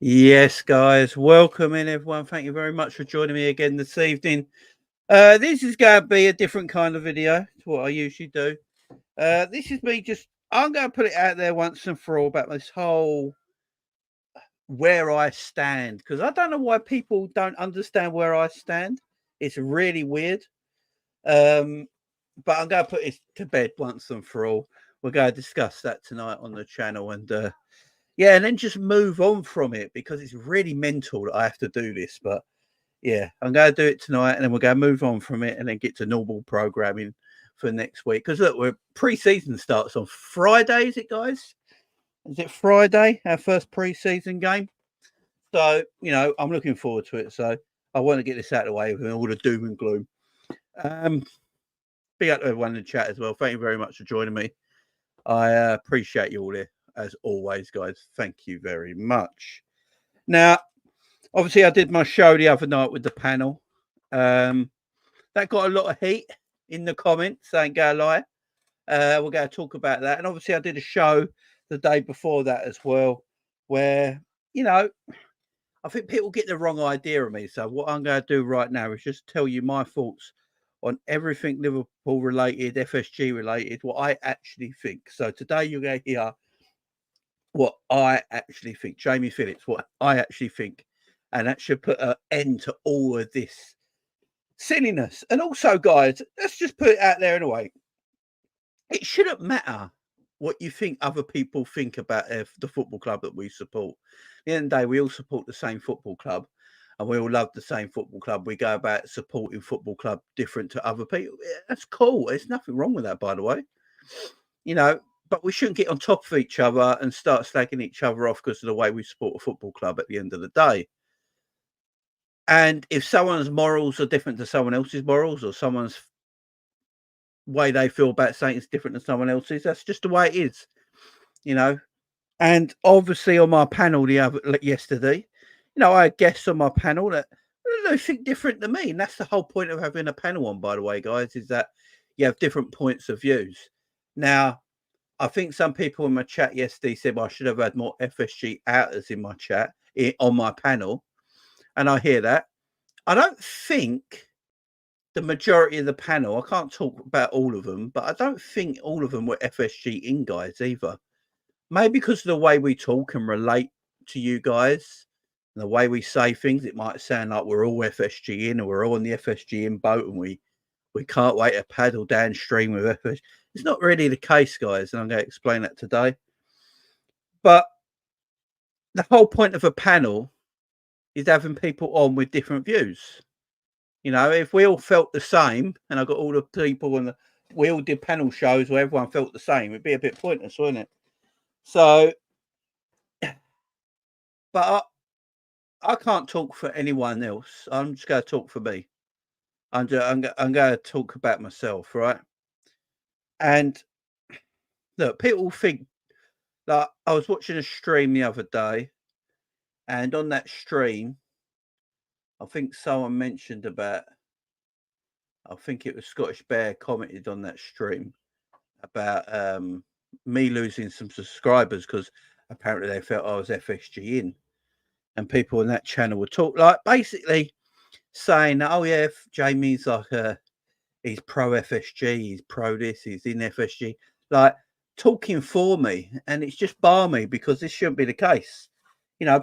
Yes, guys, welcome in, everyone. Thank you very much for joining me again this evening. This is going to be a different kind of video to what I usually do. This is me I'm going to put it out there once and for all about this whole where I stand, because I don't know why people don't understand where I stand. It's really weird. Um, but I'm going to put it to bed once and for all. We're going to discuss that tonight on the channel, and yeah, and then just move on from it, because it's really mental that I have to do this. But yeah, I'm going to do it tonight, and then we're going to move on from it and then get to normal programming for next week. Because look, we're pre-season starts on Friday, is it, guys? Is it Friday, our first pre-season game? So, I'm looking forward to it. So I want to get this out of the way with all the doom and gloom. Big up to everyone in the chat as well. Thank you very much for joining me. I appreciate you all here, as always, guys. Thank you very much. Now, obviously, I did my show the other night with the panel. That got a lot of heat in the comments, ain't gonna lie. We're going to talk about that. And obviously, I did a show the day before that as well, where, I think people get the wrong idea of me. So what I'm going to do right now is just tell you my thoughts on everything Liverpool related, FSG related, what I actually think. So today you're going to hear what I actually think. Jamie Phillips, what I actually think. And that should put an end to all of this silliness. And also, guys, let's just put it out there in a way. It shouldn't matter what you think other people think about the football club that we support. At the end of the day, we all support the same football club, and we all love the same football club. We go about supporting football club different to other people. That's cool. There's nothing wrong with that, by the way. But we shouldn't get on top of each other and start slagging each other off because of the way we support a football club at the end of the day. And if someone's morals are different to someone else's morals, or someone's way they feel about something is different than someone else's, that's just the way it is, And obviously on my panel yesterday, I had guests on my panel that they think different than me. And that's the whole point of having a panel on, by the way, guys, is that you have different points of views. Now, I think some people in my chat yesterday said, well, I should have had more FSG outers in my chat, on my panel. And I hear that. I don't think the majority of the panel, I can't talk about all of them, but I don't think all of them were FSG in guys either. Maybe because of the way we talk and relate to you guys, and the way we say things, it might sound like we're all FSG in, or we're all on the FSG in boat, and we can't wait to paddle downstream with FSG. It's not really the case, guys, and I'm going to explain that today. But the whole point of a panel is having people on with different views. If we all felt the same, and I got all the people and we all did panel shows where everyone felt the same, it'd be a bit pointless, wouldn't it? So, but I can't talk for anyone else. I'm just going to talk for me. I'm going to talk about myself, right? And look, people think like I was watching a stream the other day, and on that stream, I think someone mentioned about, I think it was Scottish Bear commented on that stream about me losing some subscribers because apparently they felt I was FSG in, and people on that channel would talk like basically saying, "Oh yeah, Jamie's like he's pro FSG, he's pro this, he's in FSG," like talking for me, and it's just balmy because this shouldn't be the case.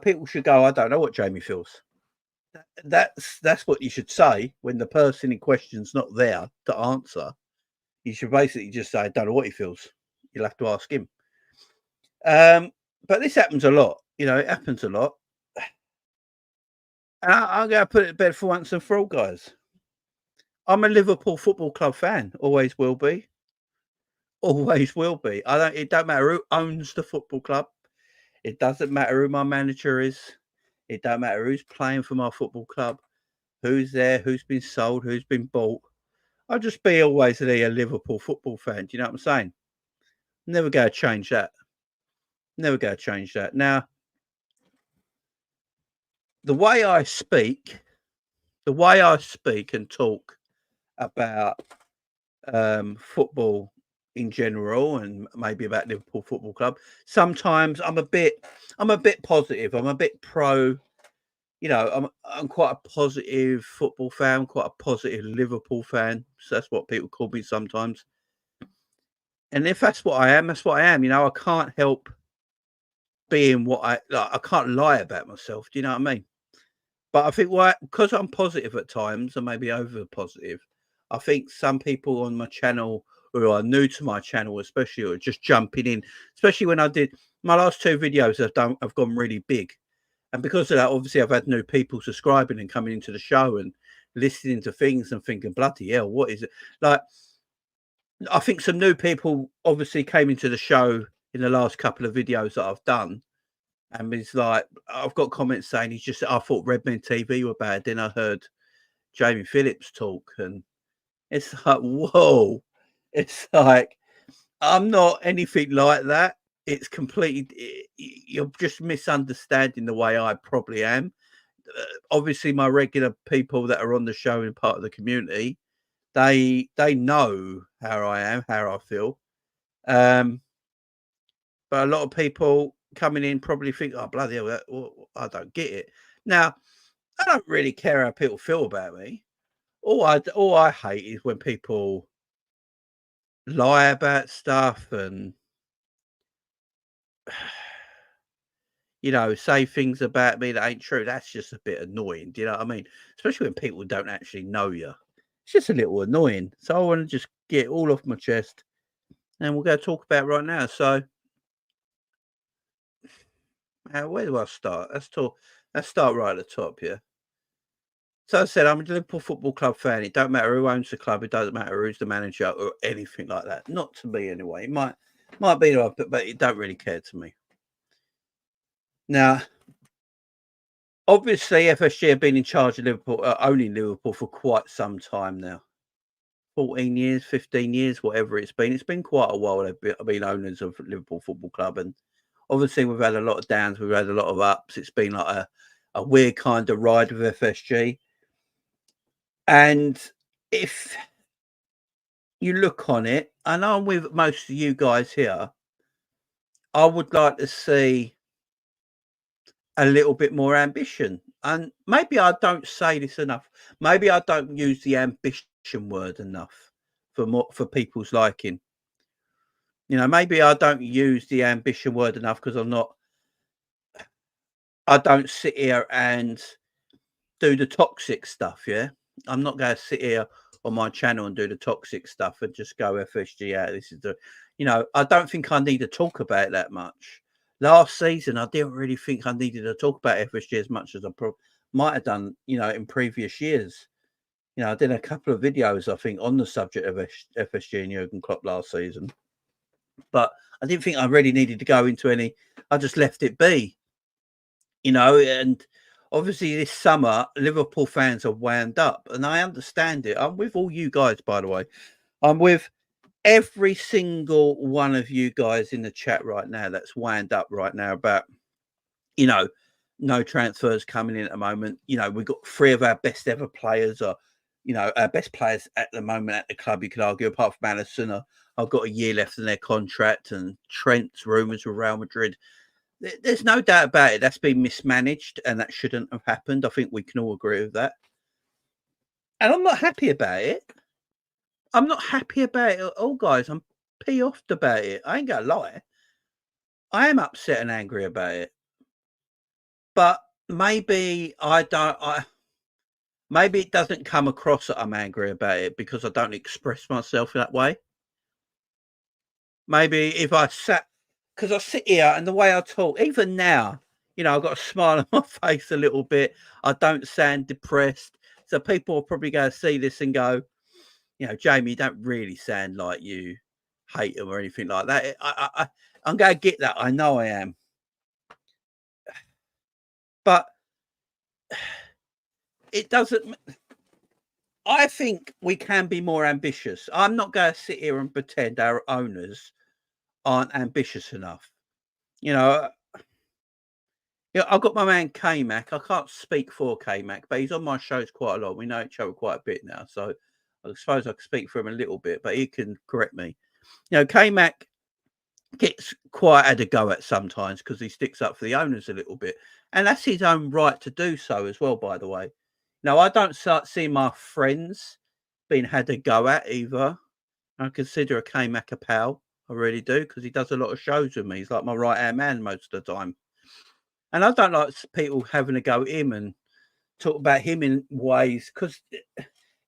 People should go, "I don't know what Jamie feels." That's what you should say when the person in question's not there to answer. You should basically just say, "I don't know what he feels." You'll have to ask him. But this happens a lot. It happens a lot. And I'm going to put it to bed for once and for all, guys. I'm a Liverpool Football Club fan. Always will be. Always will be. It don't matter who owns the football club. It doesn't matter who my manager is. It don't matter who's playing for my football club, who's there, who's been sold, who's been bought. I'll just be always a Liverpool football fan. Do you know what I'm saying? Never going to change that. Never going to change that. Now, the way I speak and talk about football in general, and maybe about Liverpool Football Club. Sometimes I'm a bit positive. I'm a bit pro. You know, I'm quite a positive football fan, quite a positive Liverpool fan. So that's what people call me sometimes. And if that's what I am, that's what I am. You know, I can't help being what I can't lie about myself. Do you know what I mean? But I think because I'm positive at times, and maybe over positive, I think some people on my channel who are new to my channel, especially, or just jumping in, especially when I did my last 2 videos, have gone really big. And because of that, obviously, I've had new people subscribing and coming into the show and listening to things and thinking, bloody hell, what is it? Like, I think some new people obviously came into the show in the last couple of videos that I've done. And it's like, I've got comments saying I thought Redmen TV were bad. Then I heard Jamie Phillips talk, and it's like, whoa. It's like, I'm not anything like that. It's completely, you're just misunderstanding the way I probably am. Obviously, my regular people that are on the show and part of the community, they know how I am, how I feel. But a lot of people coming in probably think, oh, bloody hell, I don't get it. Now, I don't really care how people feel about me. All I hate is when people lie about stuff and, you know, say things about me that ain't true. That's just a bit annoying. Do you know what I mean? Especially when people don't actually know you. It's just a little annoying. So I want to just get all off my chest, and we'll go talk about it right now. So, where do I start? Let's start right at the top, yeah. So I said, I'm a Liverpool Football Club fan. It don't matter who owns the club. It doesn't matter who's the manager or anything like that. Not to me, anyway. It might be, but it don't really care to me. Now, obviously, FSG have been in charge of Liverpool, owning Liverpool for quite some time now. 14 years, 15 years, whatever it's been. It's been quite a while they've been owners of Liverpool Football Club. And obviously, we've had a lot of downs. We've had a lot of ups. It's been like a weird kind of ride with FSG. And if you look on it, and I'm with most of you guys here, I would like to see a little bit more ambition. And maybe I don't say this enough. Maybe I don't use the ambition word enough for people's liking. You know, maybe I don't use the ambition word enough because I don't sit here and do the toxic stuff. Yeah. I'm not going to sit here on my channel and do the toxic stuff and just go FSG out. This is you know, I don't think I need to talk about it that much. Last season, I didn't really think I needed to talk about FSG as much as I might have done, you know, in previous years. You know, I did a couple of videos, I think, on the subject of FSG and Jurgen Klopp last season. But I didn't think I really needed to go into any. I just left it be, you know, and obviously this summer, Liverpool fans are wound up, and I understand it. I'm with all you guys, by the way. I'm with every single one of you guys in the chat right now that's wound up right now about, you know, no transfers coming in at the moment. You know, we've got 3 of our best ever players, or, you know, our best players at the moment at the club, you could argue, apart from Alisson. I've got a year left in their contract, and Trent's rumours with Real Madrid. There's no doubt about it. That's been mismanaged, and that shouldn't have happened. I think we can all agree with that. And I'm not happy about it. I'm not happy about it at all, guys. I'm pissed about it. I ain't gonna lie. I am upset and angry about it. But maybe maybe it doesn't come across that I'm angry about it because I don't express myself that way. Maybe if I because I sit here and the way I talk, even now, you know, I've got a smile on my face a little bit. I don't sound depressed. So people are probably going to see this and go, you know, Jamie, you don't really sound like you hate them or anything like that. I'm going to get that. I know I am. But it doesn't. I think we can be more ambitious. I'm not going to sit here and pretend our owners aren't ambitious enough. You know, I've got my man K-Mac. I can't speak for K-Mac, but he's on my shows quite a lot. We know each other quite a bit now. So I suppose I can speak for him a little bit, but he can correct me. You know, K-Mac gets quite had a go at sometimes because he sticks up for the owners a little bit. And that's his own right to do so as well, by the way. Now, I don't start seeing my friends being had a go at either. I consider a K-Mac a pal. I really do, because he does a lot of shows with me. He's like my right-hand man most of the time. And I don't like people having a go at him and talk about him in ways, because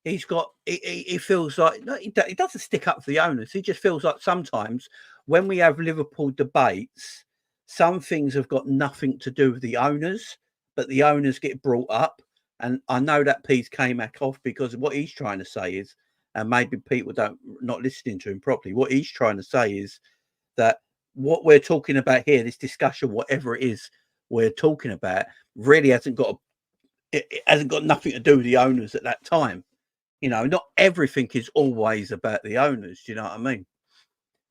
he's got, he feels like, he doesn't stick up for the owners. He just feels like sometimes when we have Liverpool debates, some things have got nothing to do with the owners, but the owners get brought up. And I know that piece K-Mac off, because what he's trying to say is, and maybe people not listening to him properly, what he's trying to say is that what we're talking about here, this discussion, whatever it is we're talking about, really hasn't got nothing to do with the owners at that time. You know, not everything is always about the owners. Do you know what I mean?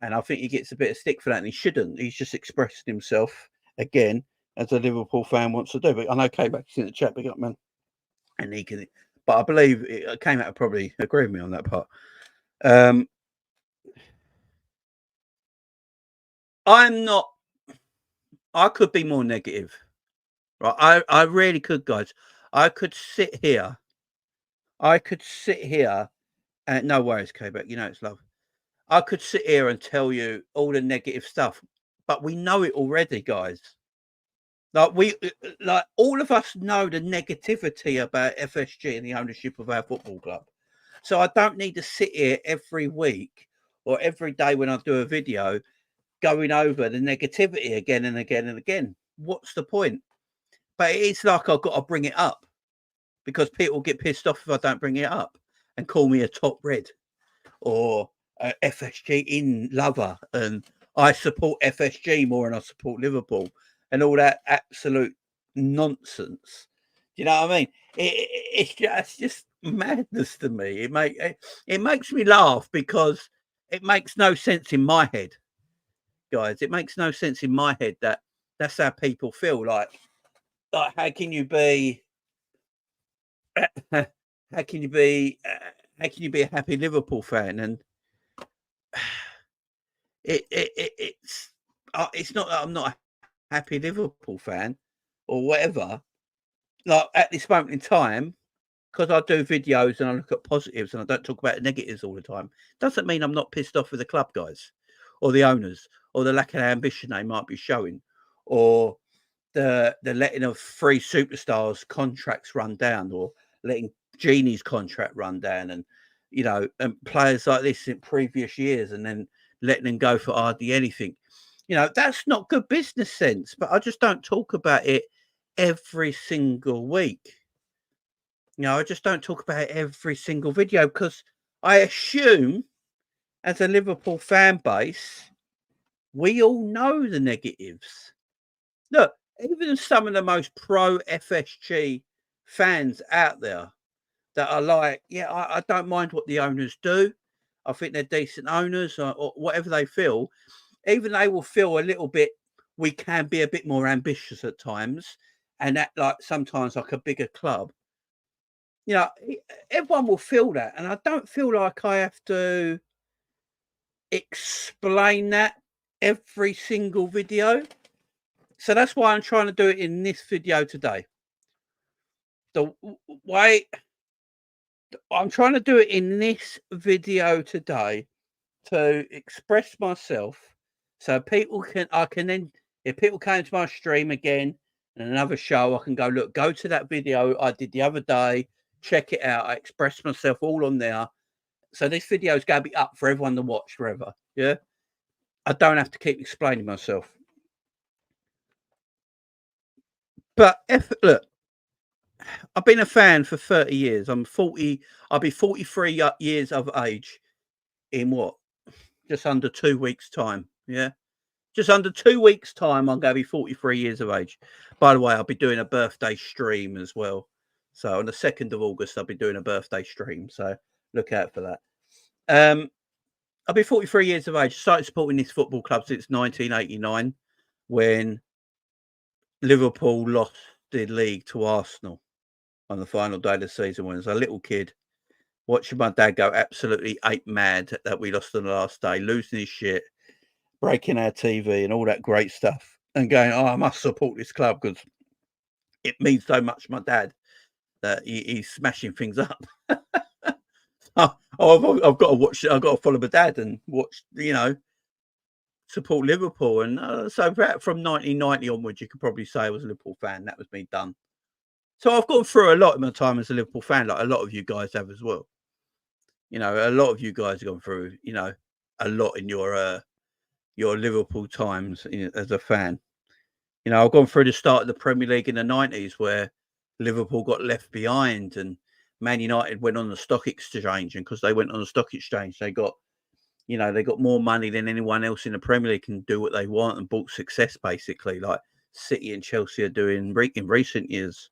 And I think he gets a bit of stick for that, and he shouldn't. He's just expressing himself again as a Liverpool fan wants to do. But I know K-Mac's in the chat, big up, man. And he can, but I believe it came out to probably agree with me on that part. I'm not. I could be more negative, right? I really could, guys. I could sit here. And no worries, K-Mac. You know it's love. I could sit here and tell you all the negative stuff, but we know it already, guys. Like all of us know the negativity about FSG and the ownership of our football club. So I don't need to sit here every week or every day when I do a video going over the negativity again and again and again. What's the point? But it's like I've got to bring it up, because people get pissed off if I don't bring it up and call me a top red or a FSG in lover, and I support FSG more than I support Liverpool, and all that absolute nonsense. Do you know what I mean? It's just madness to me. It makes me laugh, because it makes no sense in my head, guys. It makes no sense in my head that that's how people feel. Like how can you be? How can you be? How can you be a happy Liverpool fan? And it's not that I'm not a happy Liverpool fan or whatever. Like at this moment in time, because I do videos and I look at positives and I don't talk about the negatives all the time, doesn't mean I'm not pissed off with the club, guys, or the owners, or the lack of ambition they might be showing, or the letting of 3 superstars contracts run down, or letting Genie's contract run down, and you know, and players like this in previous years, and then letting them go for hardly anything. You know, that's not good business sense. But I just don't talk about it every single week. You know, I just don't talk about it every single video, because I assume, as a Liverpool fan base, we all know the negatives. Look, even some of the most pro FSG fans out there that are like, yeah, I don't mind what the owners do. I think they're decent owners, or whatever they feel. Even they will feel a little bit, we can be a bit more ambitious at times, and that like sometimes like a bigger club. You know, everyone will feel that. And I don't feel like I have to explain that every single video. So that's why I'm trying to do it in this video today. The way I'm trying to do it in this video today to express myself, so people I can then, if people came to my stream again and another show, I can go to that video I did the other day, check it out. I expressed myself all on there. So this video is going to be up for everyone to watch forever. Yeah. I don't have to keep explaining myself. But look, I've been a fan for 30 years. I'm 40. I'll be 43 years of age in what? Just under 2 weeks' time. Yeah. Just under 2 weeks' time, I'm going to be 43 years of age. By the way, I'll be doing a birthday stream as well. So on the 2nd of August, I'll be doing a birthday stream. So look out for that. I'll be 43 years of age. Started supporting this football club since 1989, when Liverpool lost the league to Arsenal on the final day of the season when I was a little kid, watching my dad go absolutely ape mad that we lost on the last day, losing his shit, breaking our TV and all that great stuff, and going, oh, I must support this club because it means so much to my dad that he's smashing things up. I've got to watch it. I've got to follow my dad and watch, support Liverpool. And so from 1990 onwards, you could probably say I was a Liverpool fan. That was me done. So I've gone through a lot in my time as a Liverpool fan, like a lot of you guys have as well. A lot of you guys have gone through, a lot in your Liverpool times as a fan. I've gone through the start of the Premier League in the 90s where Liverpool got left behind and Man United went on the stock exchange. And because they went on the stock exchange, they got more money than anyone else in the Premier League can do what they want and bought success, basically, like City and Chelsea are doing in recent years.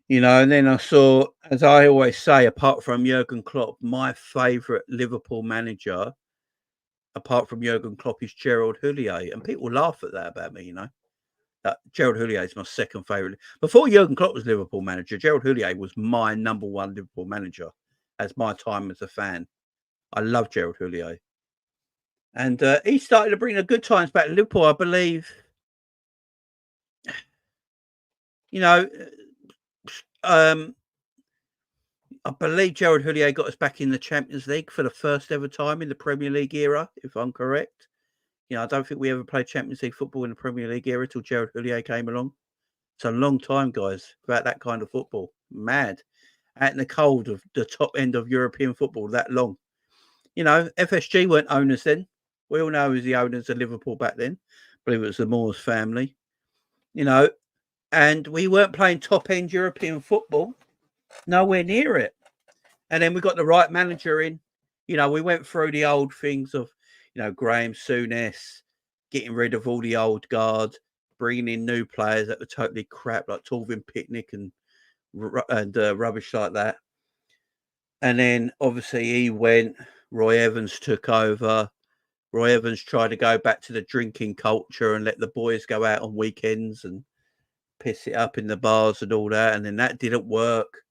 And then I saw, as I always say, apart from Jurgen Klopp, my favourite Liverpool manager, apart from Jurgen Klopp, is Gerard Houllier. And people laugh at that about me, Gerard Houllier is my second favourite. Before Jurgen Klopp was Liverpool manager, Gerard Houllier was my number one Liverpool manager as my time as a fan. I love Gerard Houllier. And he started to bring the good times back to Liverpool, I believe. I believe Gerard Houllier got us back in the Champions League for the first ever time in the Premier League era, if I'm correct. I don't think we ever played Champions League football in the Premier League era till Gerard Houllier came along. It's a long time, guys, about that kind of football. Mad. Out in the cold of the top end of European football that long. FSG weren't owners then. We all know who was the owners of Liverpool back then. I believe it was the Moores family. And we weren't playing top end European football. Nowhere near it. And then we got the right manager in. We went through the old things of, Graham Souness, getting rid of all the old guard, bringing in new players that were totally crap, like Torvin Picnic and rubbish like that. And then obviously he went. Roy Evans took over. Roy Evans tried to go back to the drinking culture and let the boys go out on weekends and piss it up in the bars and all that. And then that didn't work.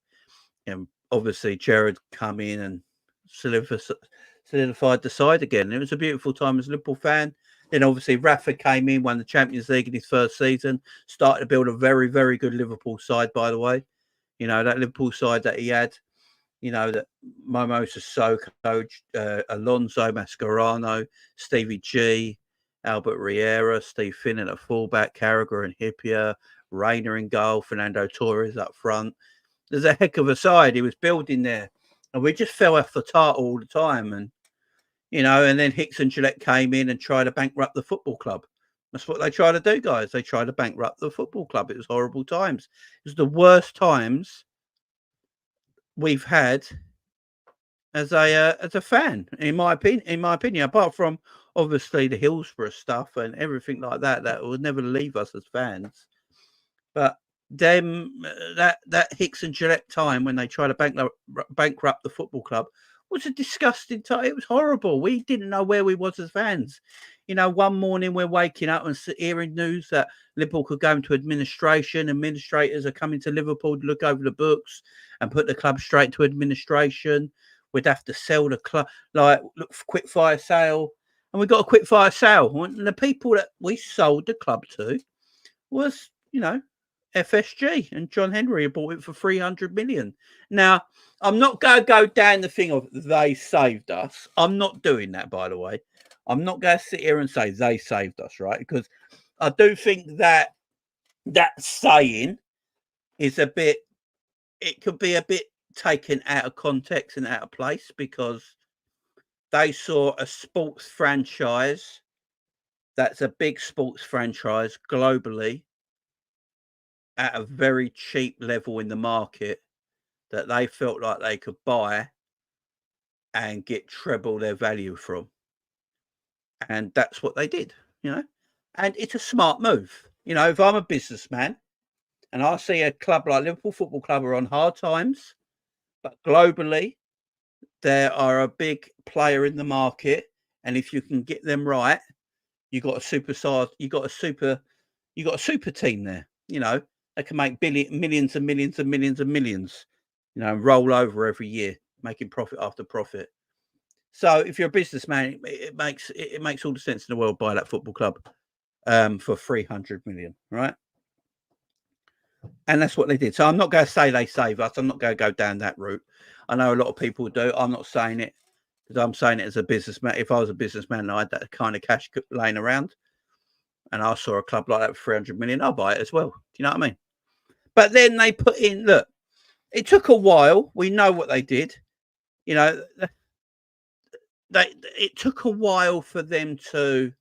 And obviously Gerard come in and solidified the side again. It was a beautiful time as a Liverpool fan. Then obviously Rafa came in, won the Champions League in his first season, started to build a very, very good Liverpool side, by the way. That Liverpool side that he had, that Momo Sissoko, Alonso Mascherano, Stevie G, Albert Riera, Steve Finnan at fullback, Carragher and Hippier, Reina in goal, Fernando Torres up front. There's a heck of a side he was building there. And we just fell off the tart all the time. And, and then Hicks and Gillette came in and tried to bankrupt the football club. That's what they try to do, guys. They try to bankrupt the football club. It was horrible times. It was the worst times we've had as a fan, in my opinion, apart from obviously the Hillsborough stuff and everything like that would never leave us as fans. But them that Hicks and Gillette time when they tried to bankrupt the football club was a disgusting time. It was horrible. We didn't know where we was as fans. One morning we're waking up and hearing news that Liverpool could go into administration. Administrators are coming to Liverpool to look over the books and put the club straight to administration. We'd have to sell the club, look for quick fire sale. And we got a quick fire sale. And the people that we sold the club to was, FSG, and John Henry bought it for 300 million. Now, I'm not going to go down the thing of they saved us. I'm not doing that, by the way. I'm not going to sit here and say they saved us, right? Because I do think that saying is it could be a bit taken out of context and out of place, because they saw a sports franchise that's a big sports franchise globally at a very cheap level in the market that they felt like they could buy and get treble their value from. And that's what they did, and it's a smart move. If I'm a businessman and I see a club like Liverpool Football Club are on hard times, but globally they are a big player in the market, and if you can get them right, you got a super team there. They can make millions and millions and millions and millions, and roll over every year. making profit after profit. So if you're a businessman, it makes all the sense in the world buy that football club for 300 million, right? And that's what they did. So I'm not going to say they save us. I'm not going to go down that route. I know a lot of people do. I'm not saying it because I'm saying it as a businessman. If I was a businessman and I had that kind of cash laying around and I saw a club like that for 300 million, I'll buy it as well. Do you know what I mean? But then they put in, look, it took a while. We know what they did. You know, it took a while for them to,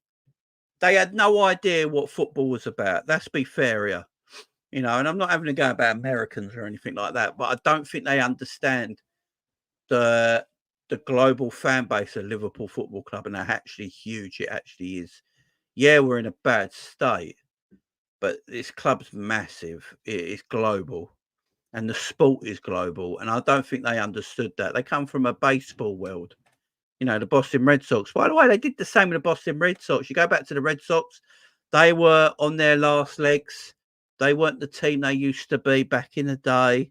they had no idea what football was about. Let's be fair here. You know, and I'm not having to go about Americans or anything like that, but I don't think they understand the global fan base of Liverpool Football Club and how actually huge it actually is. Yeah, we're in a bad state, but this club's massive. It is global, and the sport is global. And I don't think they understood that. They come from a baseball world. You know, the Boston Red Sox. By the way, they did the same with the Boston Red Sox. You go back to the Red Sox, they were on their last legs. They weren't the team they used to be back in the day,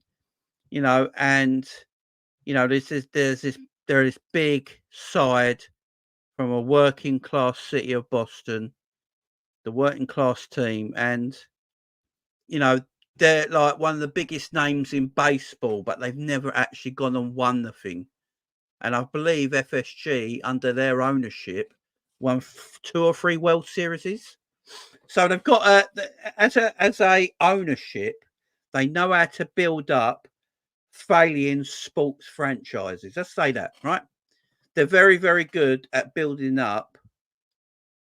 you know, and, you know, there's this big side from a working class city of Boston, the working class team. And, you know, they're like one of the biggest names in baseball, but they've never actually gone and won the thing. And I believe FSG, under their ownership, won 2 or 3 World Series. So they've got as a ownership, they know how to build up failing sports franchises. Let's say that, right? They're very, very good at building up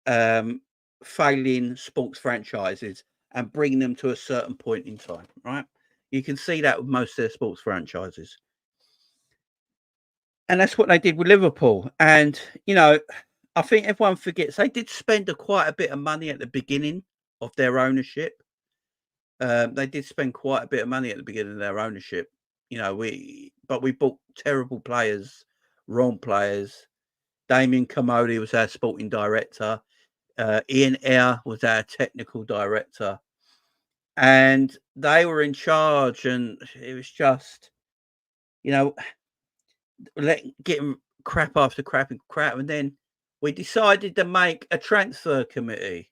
failing sports franchises and bringing them to a certain point in time, right? You can see that with most of their sports franchises. And that's what they did with Liverpool. And, you know, I think everyone forgets they did spend quite a bit of money at the beginning of their ownership. They did spend quite a bit of money at the beginning of their ownership. You know, we bought terrible players, wrong players. Damien Commodi was our sporting director. Ian Eyre was our technical director. And they were in charge, and it was just, you know, getting crap after crap and crap. And then we decided to make a transfer committee.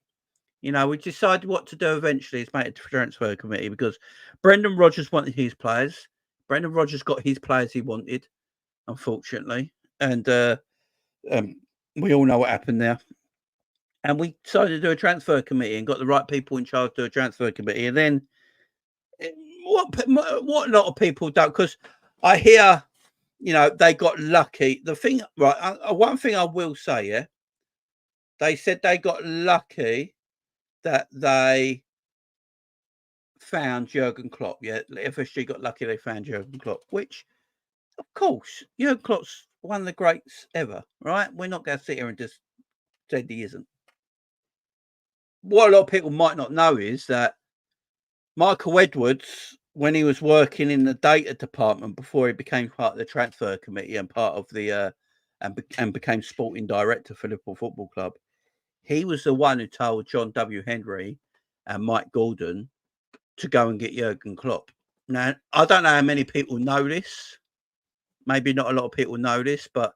You know, we decided what to do eventually is make a transfer committee because Brendan Rodgers wanted his players. Brendan Rodgers got his players he wanted, unfortunately. And we all know what happened there. And we decided to do a transfer committee and got the right people in charge to do a transfer committee. And then what a lot of people don't, because I hear, you know, they got lucky. The thing, right, one thing I will say, yeah, they said they got lucky that they found Jurgen Klopp. Yeah, FSG got lucky they found Jurgen Klopp, which, of course, Jurgen Klopp's one of the greats ever, right? We're not going to sit here and just say he isn't. What a lot of people might not know is that Michael Edwards, when he was working in the data department before he became part of the transfer committee and part of the and became sporting director for Liverpool Football Club, he was the one who told John W. Henry and Mike Gordon to go and get Jurgen Klopp. Now, I don't know how many people know this. Maybe not a lot of people know this, but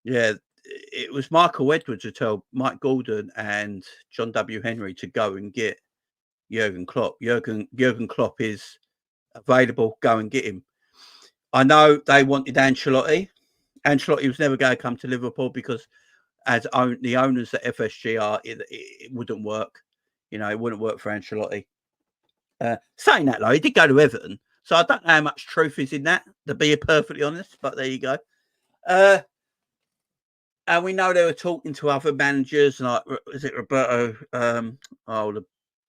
yeah, it was Michael Edwards who told Mike Gordon and John W. Henry to go and get Jurgen Klopp. Jurgen Klopp is available. Go and get him. I know they wanted Ancelotti. Ancelotti was never going to come to Liverpool because as the owners that FSG are, it wouldn't work. You know, it wouldn't work for Ancelotti. Saying that, though, he did go to Everton. So I don't know how much truth is in that, to be perfectly honest. But there you go. And we know they were talking to other managers, like, is it Roberto?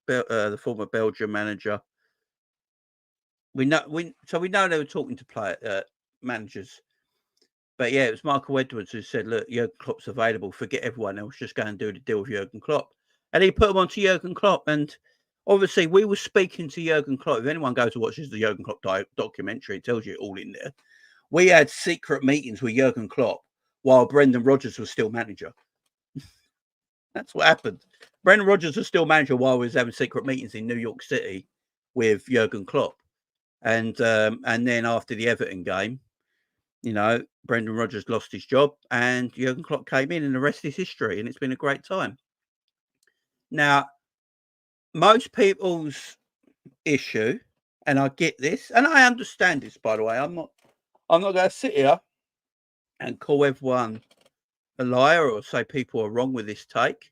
The former Belgian manager. We know they were talking to managers. But yeah, it was Michael Edwards who said, look, Jurgen Klopp's available. Forget everyone else. Just go and do the deal with Jurgen Klopp. And he put him on to Jurgen Klopp. And obviously, we were speaking to Jurgen Klopp. If anyone goes to watch the Jurgen Klopp documentary, it tells you it all in there. We had secret meetings with Jurgen Klopp while Brendan Rodgers was still manager. That's what happened. Brendan Rodgers was still manager while we was having secret meetings in New York City with Jurgen Klopp. And then after the Everton game, You know, Brendan Rodgers lost his job and Jurgen Klopp came in, and the rest is history, and it's been a great time. Now, most people's issue, and I get this, and I understand this, by the way, I'm not going to sit here and call everyone a liar or say people are wrong with this take.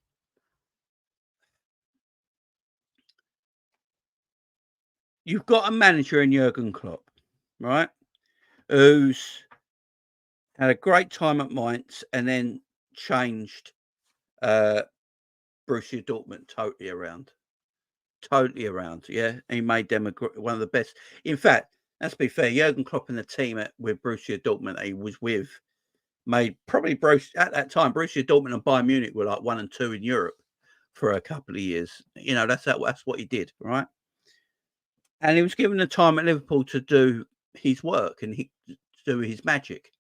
You've got a manager in Jurgen Klopp, right, who's had a great time at Mainz and then changed Borussia Dortmund totally around. Yeah, he made them one of the best. In fact, let's be fair, Jurgen Klopp and the team with Borussia Dortmund he was with made probably at that time Borussia Dortmund and Bayern Munich were like 1 and 2 in Europe for a couple of years. You know, that's what he did, right? And he was given the time at Liverpool to do his work and to do his magic.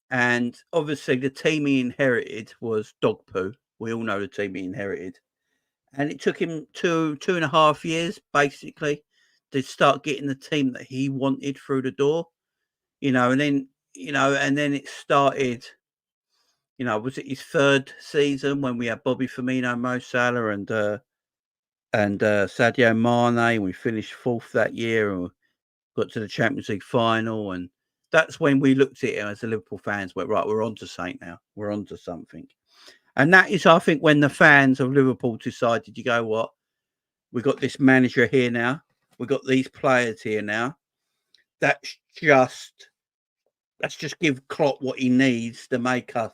And obviously, the team he inherited was dog poo. We all know the team he inherited. And it took him 2.5 years, basically, to start getting the team that he wanted through the door. You know, and then it started. You know, was it his third season when we had Bobby Firmino, Mo Salah, and Sadio Mane, and we finished 4th that year, and got to the Champions League final, and that's when we looked at it as the Liverpool fans went, right, we're on to something now. We're on to something. And that is, I think, when the fans of Liverpool decided, you go, what? We got this manager here now. We got these players here now. Let's just give Klopp what he needs to make us,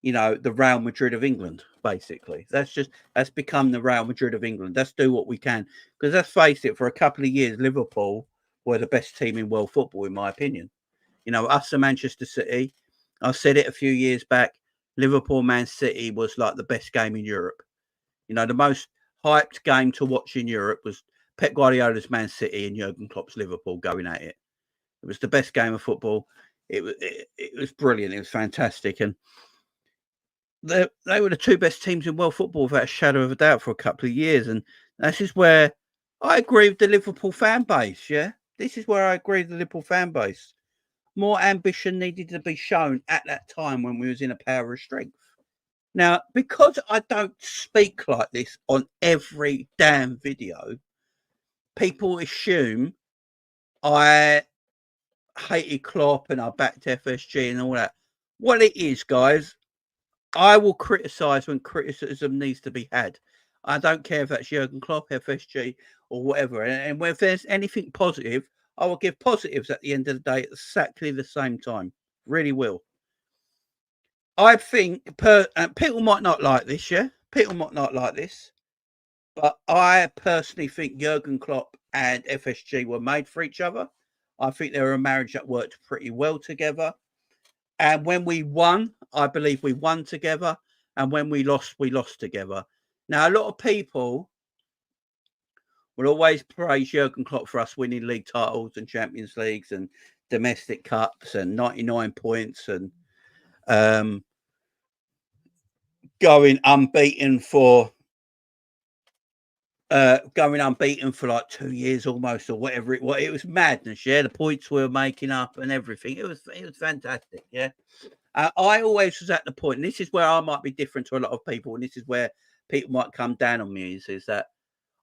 you know, the Real Madrid of England, basically. That's become the Real Madrid of England. Let's do what we can. Because let's face it, for a couple of years, Liverpool were the best team in world football, in my opinion. You know, us and Manchester City, I said it a few years back, Liverpool, Man City was like the best game in Europe. You know, the most hyped game to watch in Europe was Pep Guardiola's Man City and Jurgen Klopp's Liverpool going at it. It was the best game of football. It was brilliant. It was fantastic. And they were the two best teams in world football without a shadow of a doubt for a couple of years. And this is where I agree with the Liverpool fan base, yeah? This is where I agree with the Liverpool fan base. More ambition needed to be shown at that time when we was in a power of strength. Now, because I don't speak like this on every damn video, people assume I hated Klopp and I backed FSG and all that. What it is, guys, I will criticise when criticism needs to be had. I don't care if that's Jurgen Klopp, FSG, or whatever. And if there's anything positive, I will give positives at the end of the day at exactly the same time. Really will. I think people might not like this, yeah? People might not like this. But I personally think Jurgen Klopp and FSG were made for each other. I think they were a marriage that worked pretty well together. And when we won, I believe we won together. And when we lost together. Now, a lot of people will always praise Jurgen Klopp for us winning league titles and Champions Leagues and domestic cups and 99 points and going unbeaten for like 2 years almost or whatever it was. It was madness, yeah. The points we were making up and everything. It was fantastic, yeah. I always was at the point, and this is where I might be different to a lot of people, and this is where people might come down on me, is that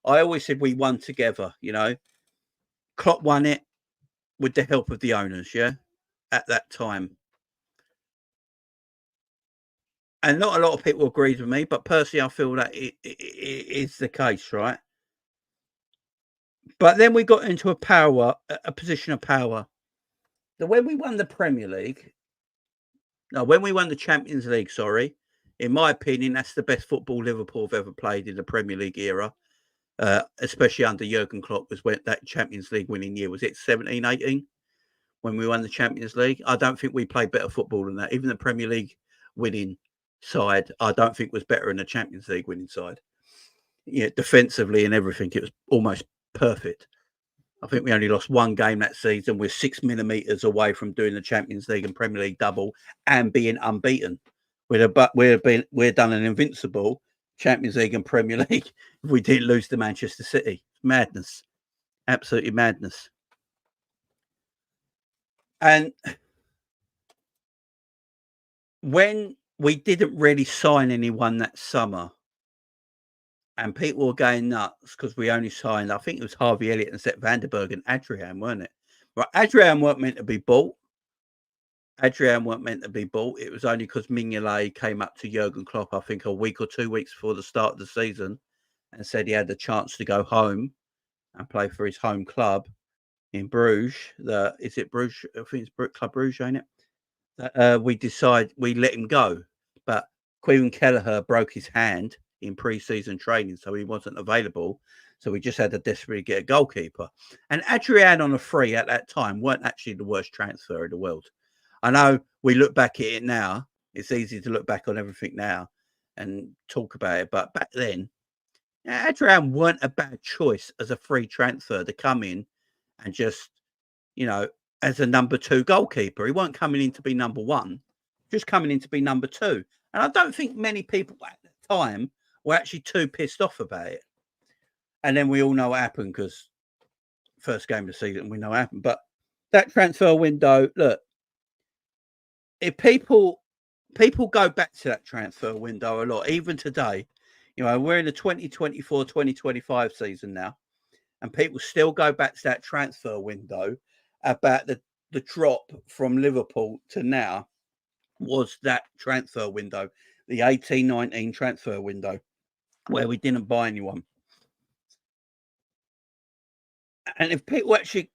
I always said we won together, you know. Klopp won it with the help of the owners, yeah, at that time. And not a lot of people agreed with me, but personally I feel that it is the case, right? But then we got into a position of power. So when we won the Premier League, when we won the Champions League, sorry, in my opinion, that's the best football Liverpool have ever played in the Premier League era, especially under Jurgen Klopp, was when that Champions League winning year. Was it 17, 18 when we won the Champions League? I don't think we played better football than that. Even the Premier League winning side, I don't think was better than the Champions League winning side. Yeah, defensively and everything, it was almost perfect. I think we only lost one game that season. We're 6 millimeters away from doing the Champions League and Premier League double and being unbeaten. We're done an invincible Champions League and Premier League if we didn't lose to Manchester City. Madness. Absolutely madness. And when we didn't really sign anyone that summer, and people were going nuts because we only signed, I think it was Harvey Elliott and Seth Vandenberg and Adrian, weren't it? Right, Adrian weren't meant to be bought. Adrian weren't meant to be bought. It was only because Mignolet came up to Jurgen Klopp, I think, a week or 2 weeks before the start of the season, and said he had the chance to go home and play for his home club in Bruges. Is it Bruges? I think it's Club Bruges, ain't it? We let him go, but Quinn Kelleher broke his hand in pre-season training, so he wasn't available. So we just had to desperately get a goalkeeper. And Adrian on a free at that time weren't actually the worst transfer in the world. I know we look back at it now. It's easy to look back on everything now and talk about it, but back then, Adrian weren't a bad choice as a free transfer to come in and just, as a number 2 goalkeeper. He weren't coming in to be number 1, just coming in to be number 2. And I don't think many people at the time were actually too pissed off about it. And then we all know what happened, because first game of the season, we know what happened. But that transfer window, look, if people go back to that transfer window a lot, even today, we're in the 2024-2025 season now, and people still go back to that transfer window about the drop from Liverpool to now was that transfer window, the 18-19 transfer window, where we didn't buy anyone. And if people actually,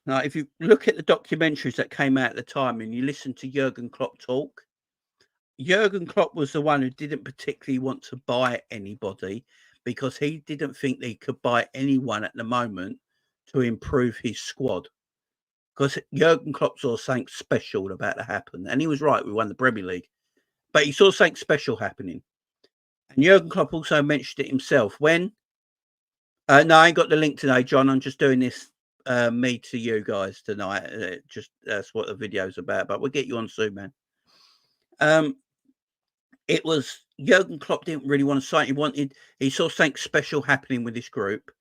if you look at the documentaries that came out at the time and you listen to Jurgen Klopp talk, Jurgen Klopp was the one who didn't particularly want to buy anybody, because he didn't think he could buy anyone at the moment to improve his squad. Because Jurgen Klopp saw something special about to happen. And he was right, we won the Premier League. But he saw something special happening. And Jurgen Klopp also mentioned it himself. When no, I ain't got the link today, John. I'm just doing this me to you guys tonight. Just that's what the video's about. But we'll get you on soon, man. It was Jurgen Klopp didn't really want to sign. He saw something special happening with this group.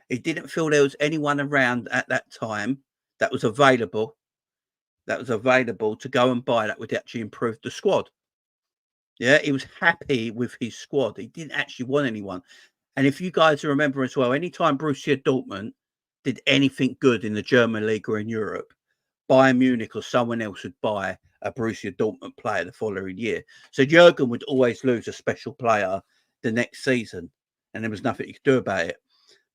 He didn't feel there was anyone around at that time that was available to go and buy that would actually improve the squad. Yeah, he was happy with his squad. He didn't actually want anyone. And if you guys remember as well, anytime Borussia Dortmund did anything good in the German league or in Europe, Bayern Munich or someone else would buy a Borussia Dortmund player the following year. So Jurgen would always lose a special player the next season, and there was nothing you could do about it.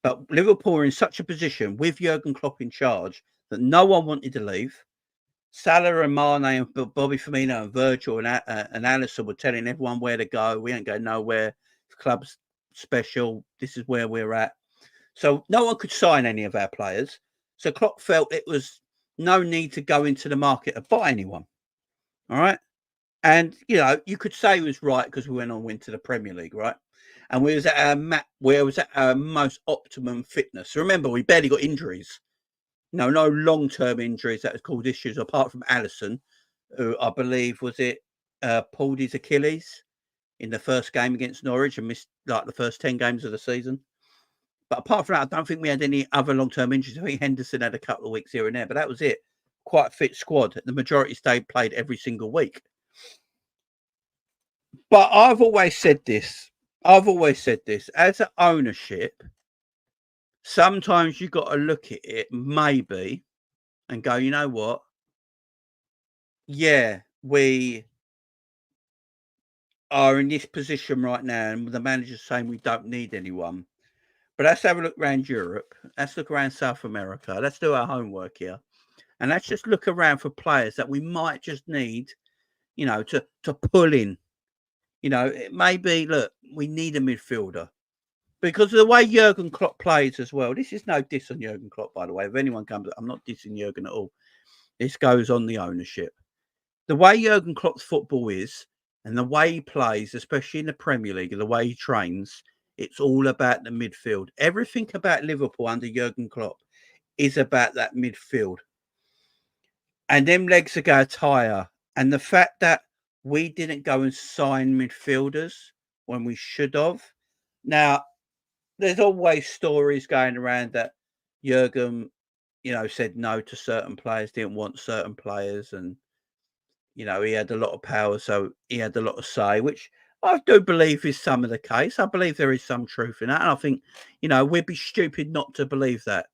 But Liverpool were in such a position with Jurgen Klopp in charge that no one wanted to leave. Salah and Mane and Bobby Firmino and Virgil and Alisson were telling everyone where to go. We ain't going nowhere. The club's special. This is where we're at. So no one could sign any of our players. So Klopp felt it was no need to go into the market to buy anyone. All right. And, you could say he was right, because we went on to win to the Premier League, right? And we was at our most optimum fitness. So remember, we barely got injuries. No long-term injuries that was called issues, apart from Alisson, who I believe pulled his Achilles in the first game against Norwich and missed like the first 10 games of the season. But apart from that, I don't think we had any other long-term injuries. I think Henderson had a couple of weeks here and there, but that was it. Quite a fit squad. The majority played every single week. But I've always said this. As an ownership, sometimes you've got to look at it maybe and go, you know what? Yeah, we are in this position right now, and the manager's saying we don't need anyone. But let's have a look around Europe. Let's look around South America. Let's do our homework here. And let's just look around for players that we might just need, to pull in. It may be, look, we need a midfielder. Because of the way Jurgen Klopp plays as well. This is no diss on Jurgen Klopp, by the way. If anyone comes, I'm not dissing Jurgen at all. This goes on the ownership. The way Jurgen Klopp's football is, and the way he plays, especially in the Premier League, and the way he trains, it's all about the midfield. Everything about Liverpool under Jurgen Klopp is about that midfield. And them legs are going to tire. And the fact that we didn't go and sign midfielders when we should have. Now, there's always stories going around that Jurgen, said no to certain players, didn't want certain players. And You know, he had a lot of power, so he had a lot of say, which I do believe is some of the case. I believe there is some truth in that. And I think, you know, we'd be stupid not to believe that.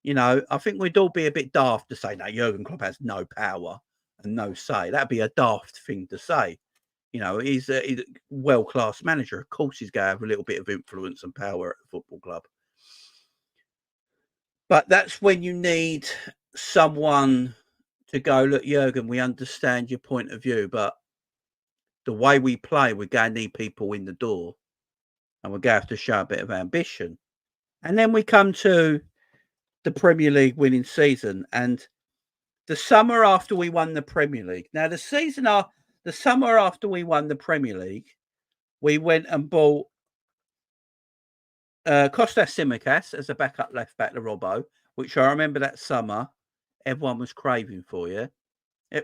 You know, I think we'd all be a bit daft to say, no, Jurgen Klopp has no power and no say. That'd be a daft thing to say. You know, he's a world-class manager. Of course, he's going to have a little bit of influence and power at the football club. But that's when you need someone to go, look, Jurgen, we understand your point of view, but the way we play, we're going to need people in the door and we're going to have to show a bit of ambition. And then we come to the Premier League winning season and the summer after we won the Premier League. Now, the summer after we won the Premier League, we went and bought Kostas Tsimikas as a backup left back to Robbo, which I remember that summer everyone was craving for. Yeah,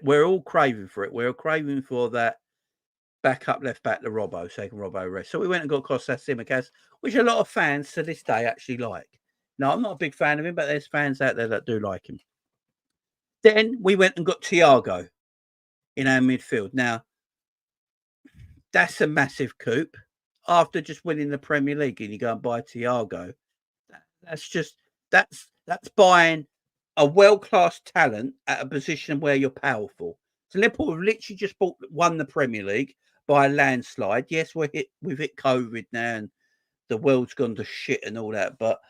we're all craving for it. We're craving for that backup left back to Robbo, second Robbo rest. So we went and got Kostas Tsimikas, which a lot of fans to this day actually like. Now, I'm not a big fan of him, but there's fans out there that do like him. Then we went and got Thiago in our midfield. Now, that's a massive coup. After just winning the Premier League and you go and buy Thiago, that's buying a world-class talent at a position where you're powerful. So Liverpool have literally just won the Premier League by a landslide. Yes, we've hit COVID now and the world's gone to shit and all that, but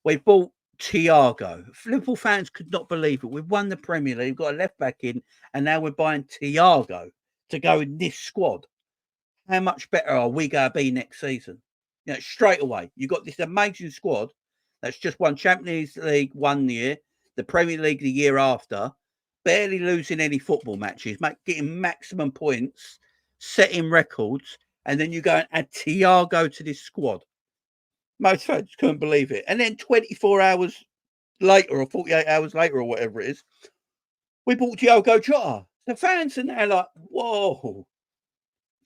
we bought Thiago. Liverpool fans could not believe it. We've won the Premier League, got a left back in, and now we're buying Thiago to go in this squad. How much better are we going to be next season? You know, straight away, you've got this amazing squad that's just won Champions League 1 year, the Premier League the year after, barely losing any football matches, getting maximum points, setting records, and then you go and add Thiago to this squad. Most fans couldn't believe it. And then 24 hours later or 48 hours later or whatever it is, we bought Diogo Jota. The fans are now like, whoa.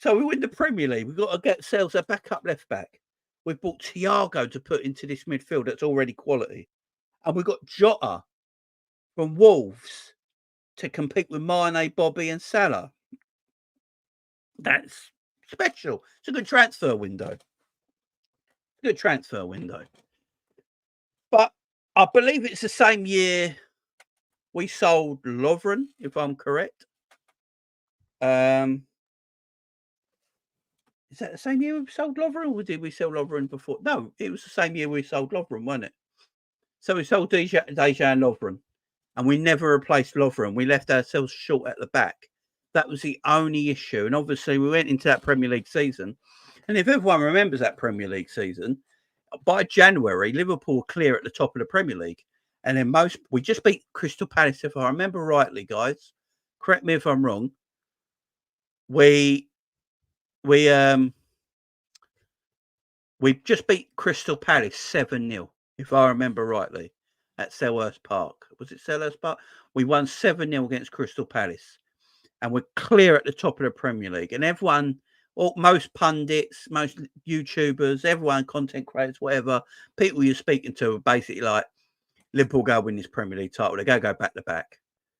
So we win the Premier League. We've got to get ourselves a backup left back. We've bought Thiago to put into this midfield that's already quality. And we've got Jota from Wolves to compete with Mane, Bobby and Salah. That's special. It's a good transfer window. But I believe it's the same year we sold Lovren, if I'm correct. Is that the same year we sold Lovren, or did we sell Lovren before? No, it was the same year we sold Lovren, wasn't it? So we sold Dejan Lovren, and we never replaced Lovren. We left ourselves short at the back. That was the only issue. And obviously, we went into that Premier League season. And if everyone remembers that Premier League season, by January, Liverpool were clear at the top of the Premier League. And then we just beat Crystal Palace, if I remember rightly, guys. Correct me if I'm wrong. We just beat Crystal Palace 7-0, if I remember rightly, at Selhurst Park. Was it Selhurst Park? We won 7-0 against Crystal Palace. And we're clear at the top of the Premier League. And everyone, most pundits, most YouTubers, everyone, content creators, whatever, people you're speaking to are basically like, Liverpool go win this Premier League title. They go back to back.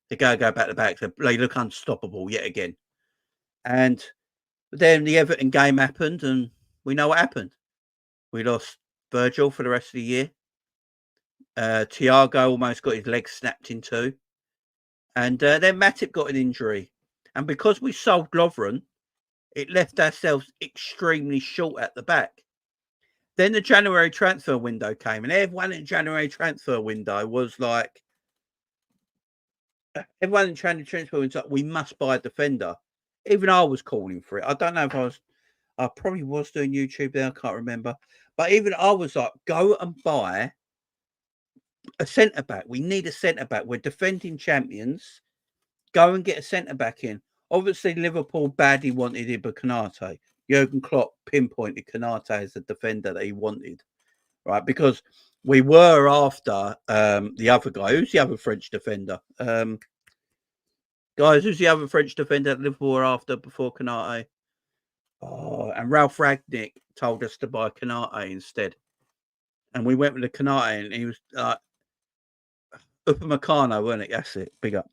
They go back to back. They look unstoppable yet again. And then the Everton game happened, and we know what happened. We lost Virgil for the rest of the year. Thiago almost got his leg snapped in two. And then Matip got an injury. And because we sold Lovren, it left ourselves extremely short at the back. Then the January transfer window came, and everyone in the January transfer window was like, we must buy a defender. Even I was calling for it. I don't know if I probably was doing YouTube there. I can't remember. But even I was like, go and buy a centre-back. We need a centre-back. We're defending champions. Go and get a centre-back in. Obviously, Liverpool badly wanted Iber Konate. Jurgen Klopp pinpointed Konate as the defender that he wanted, right? Because we were after the other guy. Who's the other French defender? Guys, who's the other French defender that Liverpool were after before Konate? Oh, and Ralph Rangnick told us to buy Konate instead. And we went with the Konate, and he was like, Upamecano, weren't it? That's it. Big up.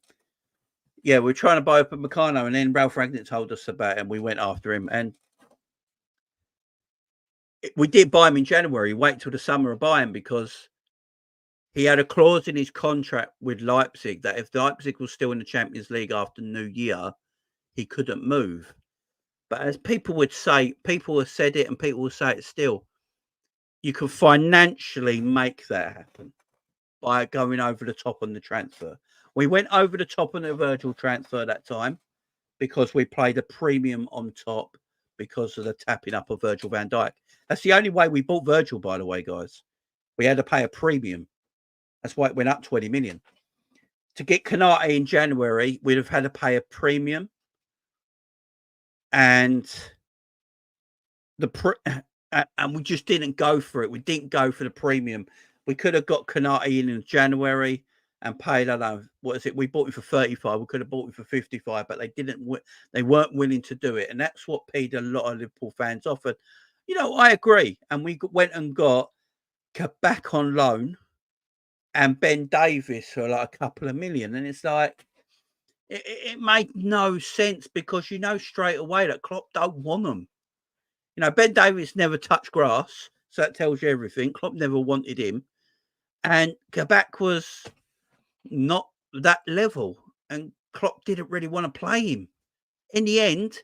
Yeah, we were trying to buy up Meccano, and then Ralph Ragnick told us about it, and we went after him. And we did buy him in January. Wait till the summer to buy him because he had a clause in his contract with Leipzig that if Leipzig was still in the Champions League after New Year, he couldn't move. But as people would say, people have said it and people will say it still, you can financially make that happen by going over the top on the transfer. We went over the top on the Virgil transfer that time because we played a premium on top because of the tapping up of Virgil van Dijk. That's the only way we bought Virgil, by the way, guys. We had to pay a premium. That's why it went up 20 million. To get Konate in January, we'd have had to pay a premium. And and we just didn't go for it. We didn't go for the premium. We could have got Konate in January and paid, I don't know, what is it? We bought him for 35. We could have bought him for 55, but they weren't willing to do it. And that's what peed a lot of Liverpool fans off. And, you know, I agree. And we went and got back on loan and Ben Davies for like a couple of million. And it's like, it made no sense because you know straight away that Klopp don't want them. You know, Ben Davies never touched grass, so that tells you everything. Klopp never wanted him. And Kabak was not that level. And Klopp didn't really want to play him. In the end,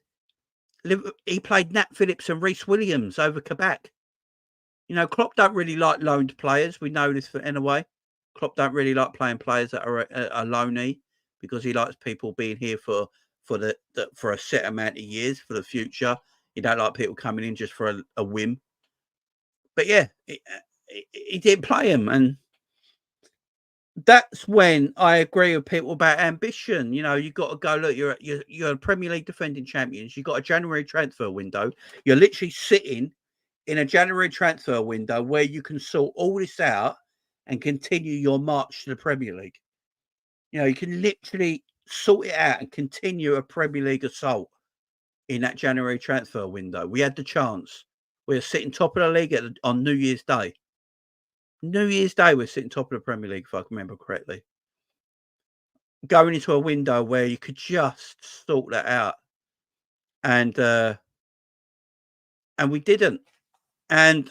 he played Nat Phillips and Reece Williams over Kabak. You know, Klopp don't really like loaned players. We know this anyway. Klopp don't really like playing players that are a loanee because he likes people being here for a set amount of years for the future. You don't like people coming in just for a whim. But yeah, he didn't play him, and that's when I agree with people about ambition. You know, you've got to go, look, you're a Premier League defending champions. You've got a January transfer window. You're literally sitting in a January transfer window where you can sort all this out and continue your march to the Premier League. You know, you can literally sort it out and continue a Premier League assault in that January transfer window. We had the chance. We were sitting top of the league on New Year's Day. New Year's Day, we're sitting top of the Premier League, if I can remember correctly. Going into a window where you could just sort that out. And we didn't. And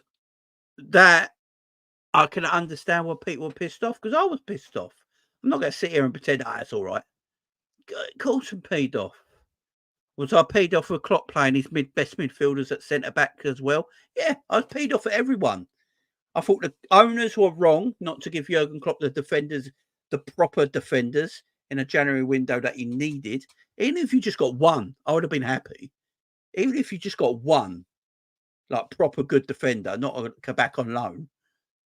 that, I can understand why people were pissed off, because I was pissed off. I'm not going to sit here and pretend, it's all right. Of course I'm peed off. Was I peed off with Klopp playing his best midfielders at centre-back as well? Yeah, I was peed off at everyone. I thought the owners were wrong not to give Jurgen Klopp the defenders, the proper defenders, in a January window that he needed. Even if you just got one, I would have been happy. Even if you just got one, like proper good defender, not a back on loan,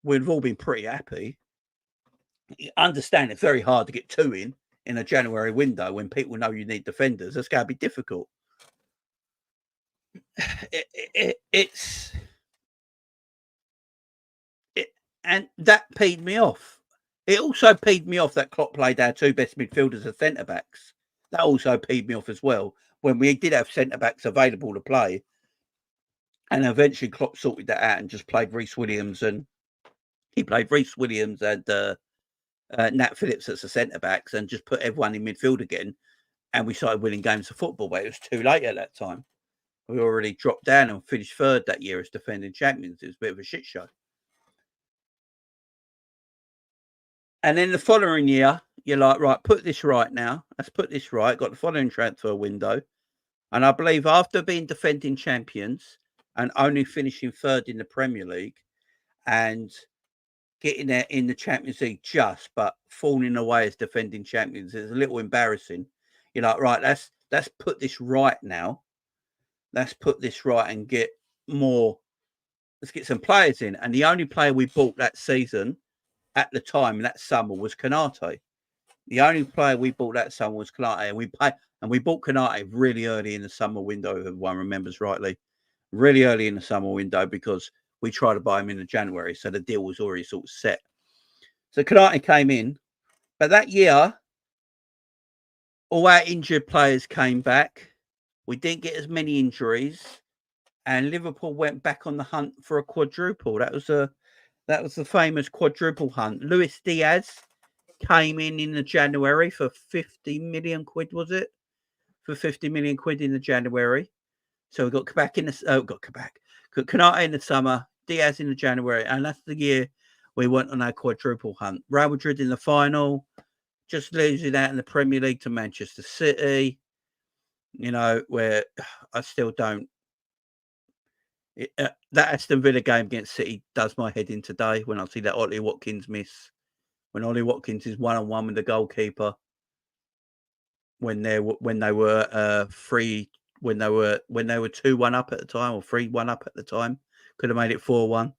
we'd have all been pretty happy. You understand it's very hard to get two in a January window when people know you need defenders. That's going to be difficult. And that peed me off. It also peed me off that Klopp played our two best midfielders as centre-backs. That also peed me off as well, when we did have centre-backs available to play. And eventually Klopp sorted that out and just played Reece Williams. And he played Reece Williams and Nat Phillips as the centre-backs and just put everyone in midfield again. And we started winning games of football, but it was too late at that time. We already dropped down and finished third that year as defending champions. It was a bit of a shit show. And then the following year, you're like, right, put this right now. Let's put this right. Got the following transfer window. And I believe after being defending champions and only finishing third in the Premier League and getting there in the Champions League but falling away as defending champions, it's a little embarrassing. You're like, right, let's put this right now. Let's put this right and get more. Let's get some players in. And the only player we bought that season at the time in that summer was Konate. The only player we bought that summer was Konate, and we bought Konate really early in the summer window, if everyone remembers rightly. Really early in the summer window because we tried to buy him in January, so the deal was already sort of set. So Konate came in, but that year, all our injured players came back. We didn't get as many injuries, and Liverpool went back on the hunt for a quadruple. That was the famous quadruple hunt. Luis Diaz came in the January for 50 million quid, was it? For 50 million quid in the January. So we got Kabak in the got Konate in the summer, Diaz in the January, and that's the year we went on our quadruple hunt. Real Madrid in the final, just losing out in the Premier League to Manchester City. You know, where I still don't. That Aston Villa game against City does my head in today when I see that Ollie Watkins miss. When Ollie Watkins is 1-on-1 with the goalkeeper. When they were 2-1 up at the time or 3-1 up at the time, could have made it 4-1.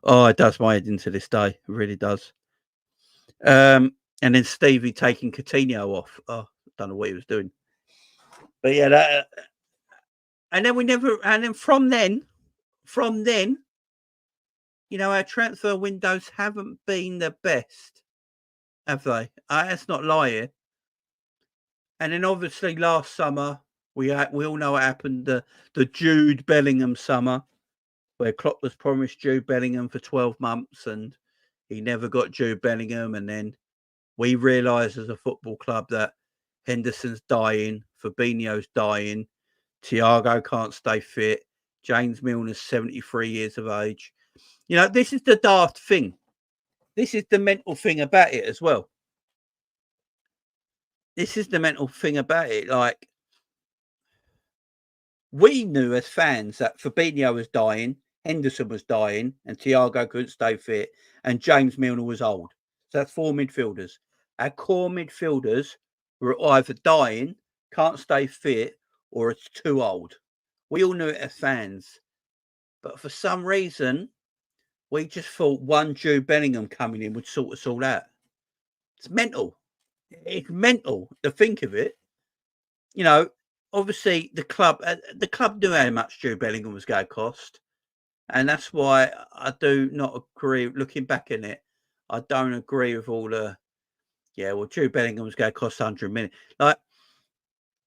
Oh, it does my head into this day. It really does. And then Stevie taking Coutinho off. Oh, don't know what he was doing. But yeah, and then from then, you know, our transfer windows haven't been the best, have they? That's not lying. And then obviously last summer, we all know what happened, the Jude Bellingham summer, where Klopp was promised Jude Bellingham for 12 months and he never got Jude Bellingham. And then we realised as a football club that Henderson's dying, Fabinho's dying, Thiago can't stay fit, James Milner's 73 years of age. You know, this is the daft thing. This is the mental thing about it as well. This is the mental thing about it. Like, we knew as fans that Fabinho was dying, Henderson was dying, and Thiago couldn't stay fit, and James Milner was old. So that's 4 midfielders. Our core midfielders were either dying, can't stay fit, or it's too old. We all knew it as fans. But for some reason, we just thought one Jude Bellingham coming in would sort us all out. It's mental. It's mental to think of it. You know, obviously the club knew how much Jude Bellingham was going to cost. And that's why I do not agree, looking back in it, I don't agree with all the, Jude Bellingham was going to cost 100 million. Like,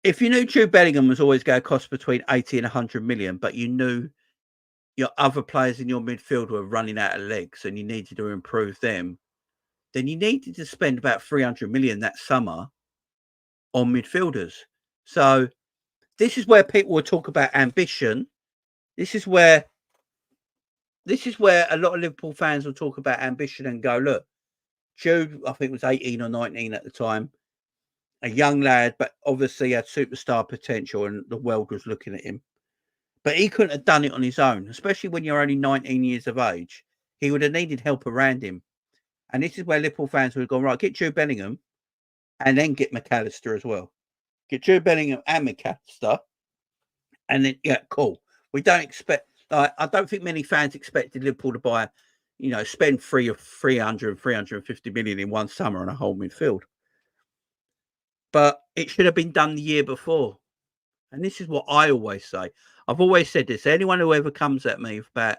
if you knew Jude Bellingham was always going to cost between 80 and 100 million, but you knew your other players in your midfield were running out of legs and you needed to improve them, then you needed to spend about 300 million that summer on midfielders. So this is where people will talk about ambition. This is where a lot of Liverpool fans will talk about ambition and go, look, Jude, I think was 18 or 19 at the time, a young lad, but obviously had superstar potential and the world was looking at him. But he couldn't have done it on his own, especially when you're only 19 years of age. He would have needed help around him. And this is where Liverpool fans would have gone, right, get Jude Bellingham and then get McAllister as well. Get Jude Bellingham and McAllister. And then, cool. We don't expect, I don't think many fans expected Liverpool to buy, spend 350 million in one summer on a whole midfield. But it should have been done the year before. And this is what I always say. I've always said this. Anyone who ever comes at me about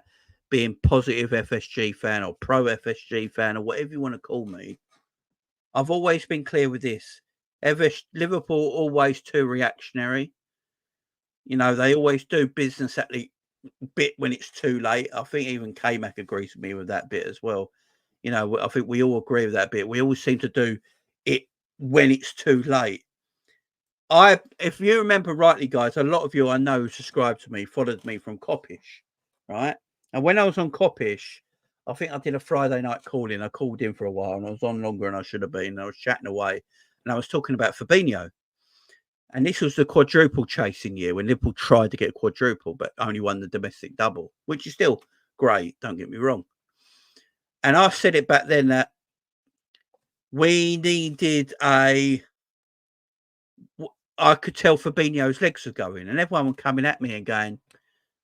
being positive FSG fan or pro FSG fan or whatever you want to call me, I've always been clear with this. Liverpool always too reactionary. They always do business at the bit when it's too late. I think even K-Mac agrees with me with that bit as well. I think we all agree with that bit. We always seem to do it when it's too late. If you remember rightly, guys, a lot of you I know subscribed to me, followed me from Coppish, right? And when I was on Coppish, I think I did a Friday night call-in. I called in for a while and I was on longer than I should have been. I was chatting away and I was talking about Fabinho. And this was the quadruple chasing year when Liverpool tried to get a quadruple, but only won the domestic double, which is still great, don't get me wrong. And I said it back then that we needed I could tell Fabinho's legs were going, and everyone was coming at me and going,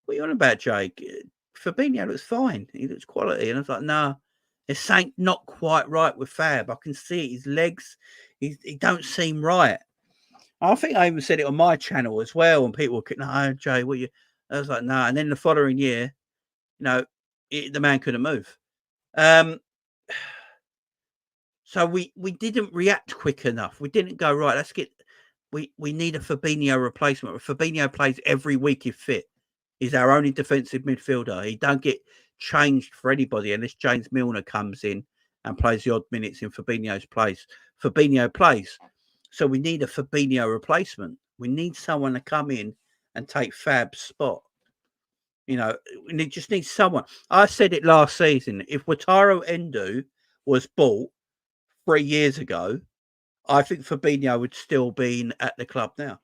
"What are you on about, Jake? Fabinho looks fine. He looks quality." And I was like, "No, there's something not quite right with Fab. I can see it. His legs, he don't seem right." I think I even said it on my channel as well, and people were, "No, Jay, what you?" I was like, "No." And then the following year, the man couldn't move. So we didn't react quick enough. We didn't go, right, let's get. We need a Fabinho replacement. Fabinho plays every week if fit. He's our only defensive midfielder. He don't get changed for anybody unless James Milner comes in and plays the odd minutes in Fabinho's place. Fabinho plays. So we need a Fabinho replacement. We need someone to come in and take Fab's spot. You know, we just need someone. I said it last season. If Wataru Endo was bought 3 years ago, I think Fabinho would still be at the club now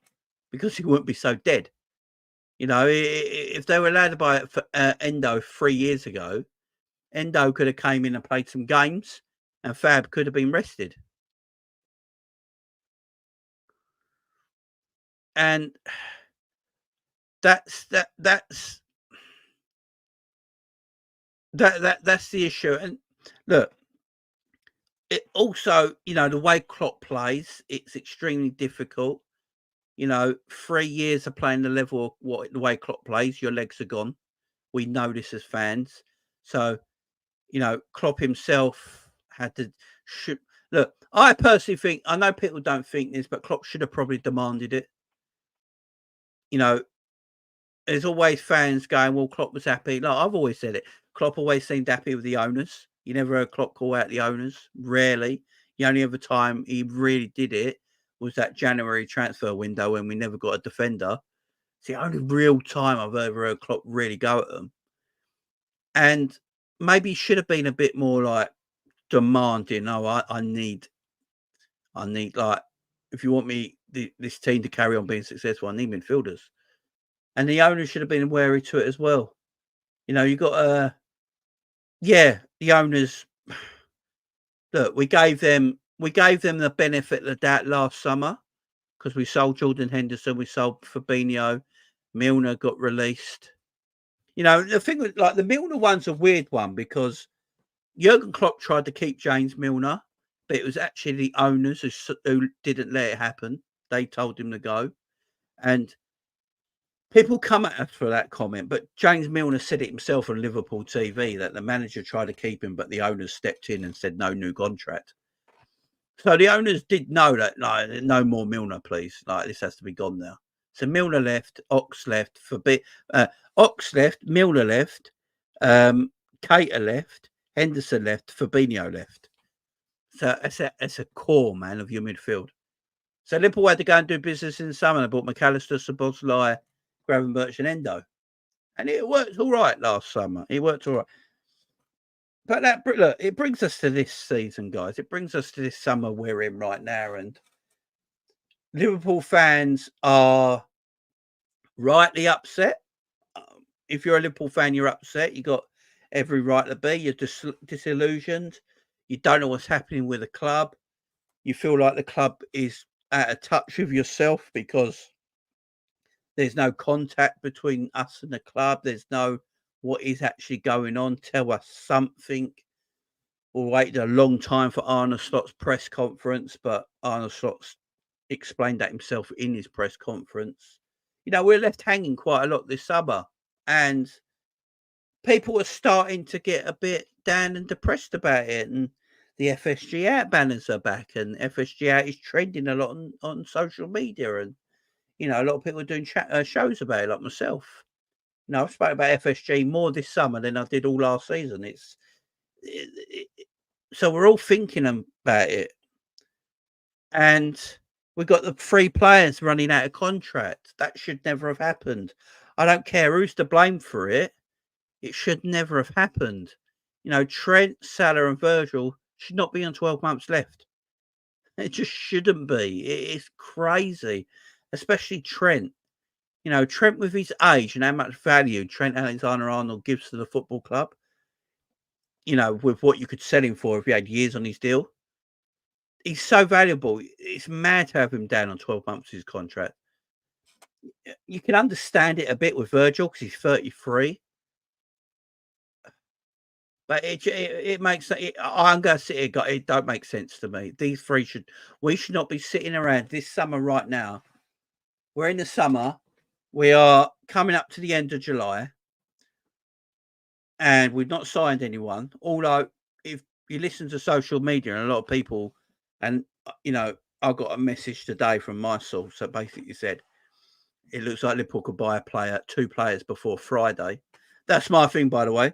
because he wouldn't be so dead. You know, if they were allowed to buy it for Endo 3 years ago, Endo could have came in and played some games, and Fab could have been rested. And that's the issue. And look, it also, you know, the way Klopp plays, it's extremely difficult. You know, 3 years of playing the level of the way Klopp plays, your legs are gone. We know this as fans. So, you know, Klopp himself had to look. I personally think, I know people don't think this, but Klopp should have probably demanded it. You know, there's always fans going, well, Klopp was happy. Like I've always said it. Klopp always seemed happy with the owners. You never heard Klopp call out the owners. Rarely. The only other time he really did it was that January transfer window when we never got a defender. It's the only real time I've ever heard Klopp really go at them. And maybe he should have been a bit more like demanding. Oh, I need like, if you want me this team to carry on being successful, I need midfielders. And the owners should have been wary to it as well. You know, you got the owners. Look, we gave them the benefit of the doubt last summer because we sold Jordan Henderson, we sold Fabinho, Milner got released. You know, the thing with like the Milner one's a weird one because Jurgen Klopp tried to keep James Milner, but it was actually the owners who didn't let it happen. They told him to go, and people come at us for that comment, but James Milner said it himself on Liverpool TV that the manager tried to keep him, but the owners stepped in and said no new contract. So the owners did know that no more Milner, please. Like this has to be gone now. So Milner left, Ox left, Ox left, Milner left, Keita left, Henderson left, Fabinho left. So it's a core, man, of your midfield. So Liverpool had to go and do business in the summer. They bought McAllister, Szoboszlai, Gravenberch and Endo. And it worked all right last summer. It worked all right. But look, it brings us to this season, guys. It brings us to this summer we're in right now. And Liverpool fans are rightly upset. If you're a Liverpool fan, you're upset. You got every right to be. You're disillusioned. You don't know what's happening with the club. You feel like the club is out of touch with yourself because there's no contact between us and the club. There's no what is actually going on. Tell us something. We waited a long time for Arne Slot's press conference, but Arne Slot's explained that himself in his press conference. You know, we're left hanging quite a lot this summer, and people are starting to get a bit down and depressed about it. And the FSG out banners are back, and FSG out is trending a lot on social media. And, you know, a lot of people are doing shows about it, like myself. You know, I've spoken about FSG more this summer than I did all last season. So we're all thinking about it. And we've got the 3 players running out of contract. That should never have happened. I don't care who's to blame for it. It should never have happened. You know, Trent, Salah and Virgil should not be on 12 months left. It just shouldn't be. It's crazy, especially Trent. You know, Trent with his age and how much value Trent Alexander-Arnold gives to the football club, you know, with what you could sell him for if he had years on his deal. He's so valuable. It's mad to have him down on 12 months of his contract. You can understand it a bit with Virgil because he's 33. But it makes I'm going to sit here. It don't make sense to me. These 3 we should not be sitting around this summer right now. We're in the summer. We are coming up to the end of July, and we've not signed anyone. Although, if you listen to social media and a lot of people, and you know, I got a message today from my source that basically said it looks like Liverpool could buy 2 players before Friday. That's my thing, by the way.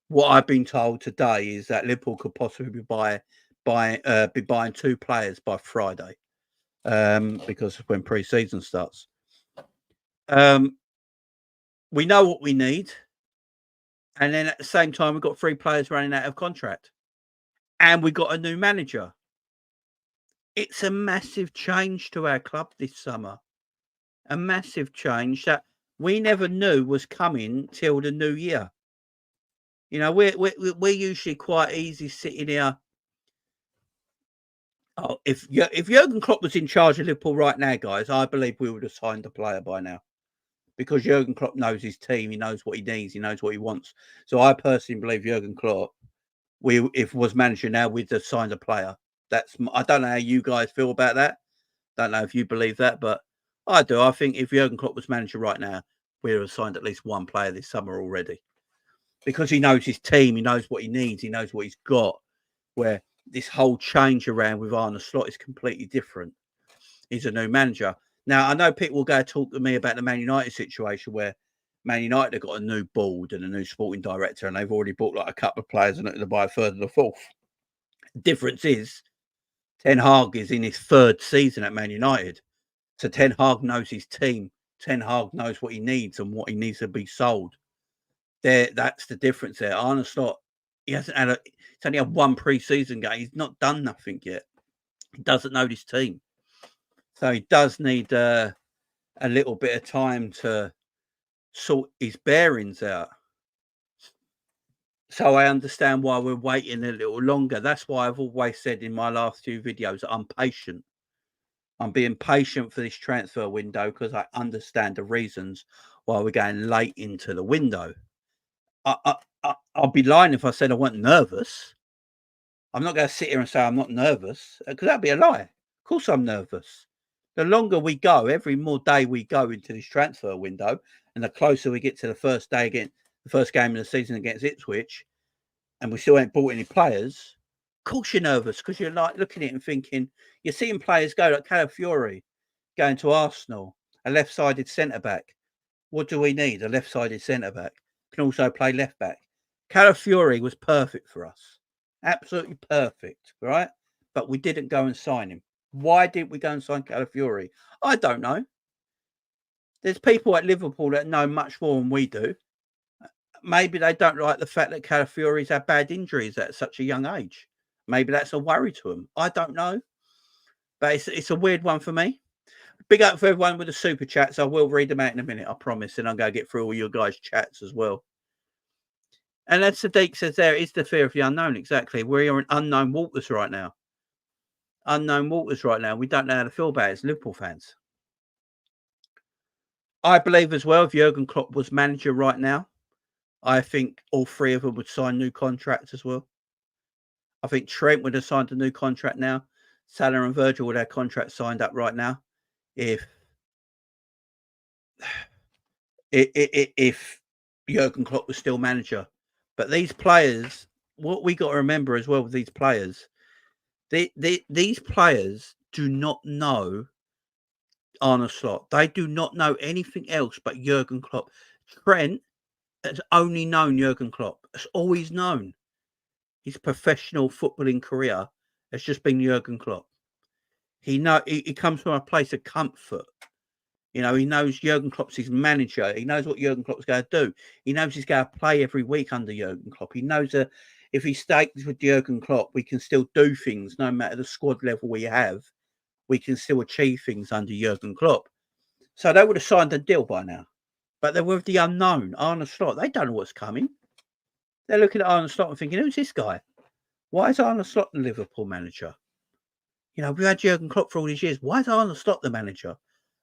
what I've been told today is that Liverpool could possibly be buying 2 players by Friday, because of when pre-season starts. We know what we need, and then at the same time, we've got 3 players running out of contract, and we got a new manager. It's a massive change to our club this summer, a massive change that we never knew was coming till the new year. You know, we're usually quite easy sitting here. Oh, if Jurgen Klopp was in charge of Liverpool right now, guys, I believe we would have signed a player by now, because Jurgen Klopp knows his team, he knows what he needs, he knows what he wants. So I personally believe Jurgen Klopp, if was manager now, we'd have signed a player. I don't know how you guys feel about that. Don't know if you believe that, but I do. I think if Jurgen Klopp was manager right now, we'd have signed at least 1 player this summer already, because he knows his team, he knows what he needs, he knows what he's got. Where this whole change around with Arne Slot is completely different. He's a new manager. Now, I know people will go talk to me about the Man United situation, where Man United have got a new board and a new sporting director, and they've already bought like a couple of players and they're buy a third and a fourth. The difference is Ten Hag is in his 3rd season at Man United. So Ten Hag knows his team. Ten Hag knows what he needs and what he needs to be sold. That's the difference there. Arne Slot, he's only had 1 pre-season game. He's not done nothing yet. He doesn't know this team. So he does need a little bit of time to sort his bearings out. So I understand why we're waiting a little longer. That's why I've always said in my last few videos that I'm patient. I'm being patient for this transfer window because I understand the reasons why we're going late into the window. I'll be lying if I said I wasn't nervous. I'm not going to sit here and say I'm not nervous, because that'd be a lie. Of course I'm nervous. The longer we go, every more day we go into this transfer window, and the closer we get to the first day again, the first game of the season against Ipswich, and we still ain't bought any players, of course you're nervous, because you're like looking at it and thinking, you're seeing players go like Calafiori going to Arsenal, a left-sided centre-back. What do we need? A left-sided centre-back. Can also play left-back. Calafiori was perfect for us. Absolutely perfect, right? But we didn't go and sign him. Why didn't we go and sign Calafiori? I don't know. There's people at Liverpool that know much more than we do. Maybe they don't like the fact that Calafiori's had bad injuries at such a young age. Maybe that's a worry to them. I don't know. But it's a weird one for me. Big up for everyone with the super chats. I will read them out in a minute, I promise. And I'm going to get through all your guys' chats as well. And as Sadiq says there, it's the fear of the unknown. Exactly. We are in unknown waters right now. Unknown waters right now. We don't know how to feel about it as Liverpool fans. I believe as well, if Jurgen Klopp was manager right now, I think all 3 of them would sign new contracts as well. I think Trent would have signed a new contract now. Salah and Virgil would have contracts signed up right now. If Jurgen Klopp was still manager. But these players, what we got to remember as well with these players, these players do not know Arne Slot. They do not know anything else but Jurgen Klopp. Trent has only known Jurgen Klopp. That's all he's known. His professional footballing career has just been Jurgen Klopp. He comes from a place of comfort. You know, he knows Jurgen Klopp's his manager. He knows what Jurgen Klopp's going to do. He knows he's going to play every week under Jurgen Klopp. He knows that if he stays with Jurgen Klopp, we can still do things no matter the squad level we have. We can still achieve things under Jurgen Klopp. So they would have signed a deal by now. But they're with the unknown, Arne Slot. They don't know what's coming. They're looking at Arne Slot and thinking, who's this guy? Why is Arne Slot the Liverpool manager? You know, we've had Jurgen Klopp for all these years. Why is Arne Slot the manager?